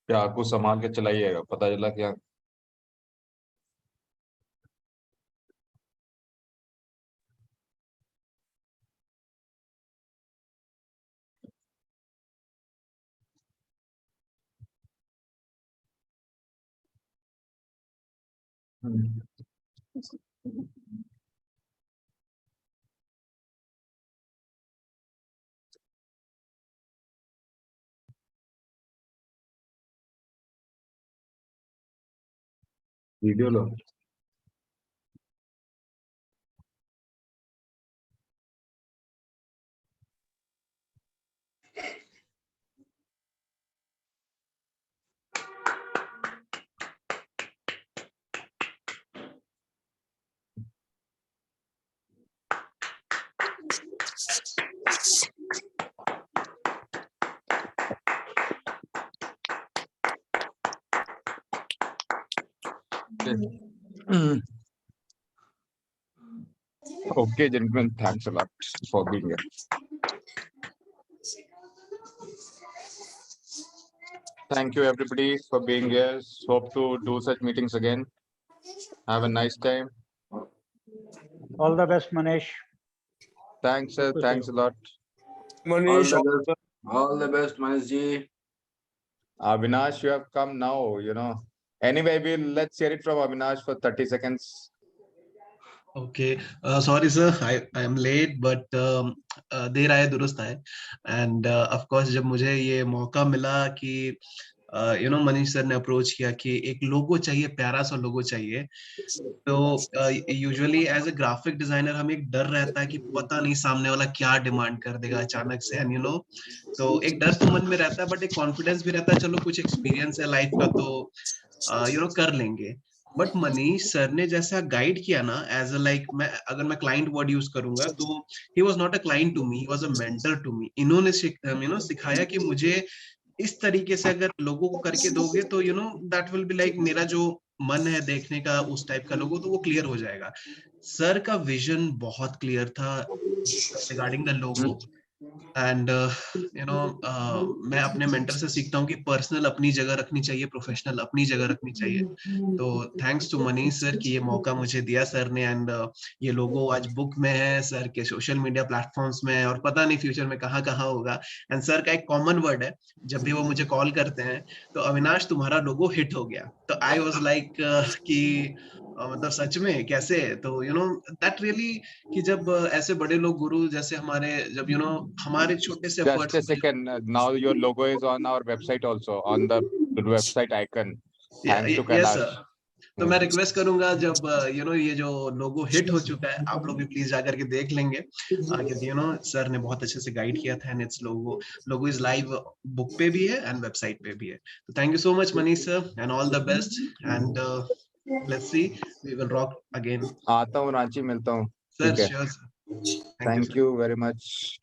क्या आपको संभाल के चलाइएगा, पता चला क्या? Video low. Okay, gentlemen, thanks a lot for being here. Thank you, everybody, for being here. Hope to do such meetings again. Have a nice time. All the best, Manish. Thanks, sir. Thanks a lot. Manish, all the best, Manish ji. Avinash, you have come now, Anyway, let's hear it from Avinash for 30 seconds. Okay, sorry sir, I am late, but देर आए दुरुस्त आए, and of course जब मुझे ये मौका मिला कि Manish sir ने अप्रोच किया कि एक लोगो चाहिए, प्यारा सा लोगो चाहिए, तो usually as a graphic designer हमें एक डर रहता है कि पता नहीं सामने वाला क्या डिमांड कर देगा अचानक से, एंड तो एक डर तो मन में रहता है, बट एक कॉन्फिडेंस भी रहता है, चलो कुछ एक्सपीरियंस है लाइफ का तो कर लेंगे. बट मनीष सर ने जैसा गाइड किया ना, एज अ लाइक अगर मैं क्लाइंट वर्ड यूज करूंगा तो he was not a client to me, he was a mentor to me. इन्होंने सिखाया कि मुझे इस तरीके से अगर लोगों को करके दोगे तो दैट विल बी लाइक मेरा जो मन है देखने का उस टाइप का लोगो, तो वो क्लियर हो जाएगा. सर का विजन बहुत क्लियर था रिगार्डिंग द लोगो, एंड मैं अपने मेंटर से सीखता हूँ कि पर्सनल अपनी जगह रखनी चाहिए, प्रोफेशनल अपनी जगह रखनी चाहिए. तो थैंक्स टू मनीष सर कि ये मौका मुझे दिया सर ने, एंड ये लोगो आज बुक में है, सर के सोशल मीडिया प्लेटफॉर्म्स में, और पता नहीं फ्यूचर में कहाँ कहाँ होगा. एंड सर का एक कॉमन वर्ड है, जब भी वो मुझे कॉल करते हैं तो अविनाश तुम्हारा लोगो हिट हो गया. तो आई वाज लाइक कि मतलब सच में कैसे, तो दैट रियली कि जब ऐसे बड़े लोग गुरु जैसे हमारे, जब हमारे छोटे से Just a second. Now your logo is on our website also, on the website icon. Thanks to yes Kailash. sir. तो मैं रिक्वेस्ट करूंगा जब ये जो लोगो हिट हो चुका है, आप लोग भी प्लीज जाकर के देख लेंगे, क्योंकि सर ने बहुत अच्छे से गाइड किया था, and it's logo is live, book पे भी है एंड वेबसाइट पे भी है. तो thank you so much Manish sir, and all the best, and let's see we will rock again. आता हूँ रांची, मिलता हूँ. सर ठीक है. Sure sir. Thank you very much.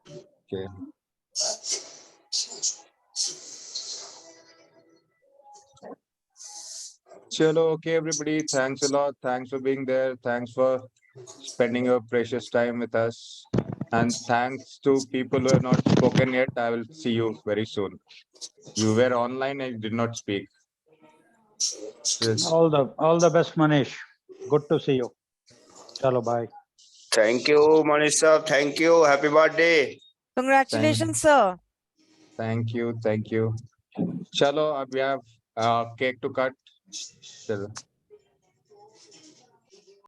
Okay. Chalo, okay, everybody. Thanks a lot. Thanks for being there. Thanks for spending your precious time with us. And thanks to people who have not spoken yet. I will see you very soon. You were online and you did not speak. Yes. All the best, Manish. Good to see you. Chalo, bye. Thank you, Manish sir. Thank you. Happy birthday. Congratulations, sir. Thank you. Thank you. Chalo, we have cake to cut. चलो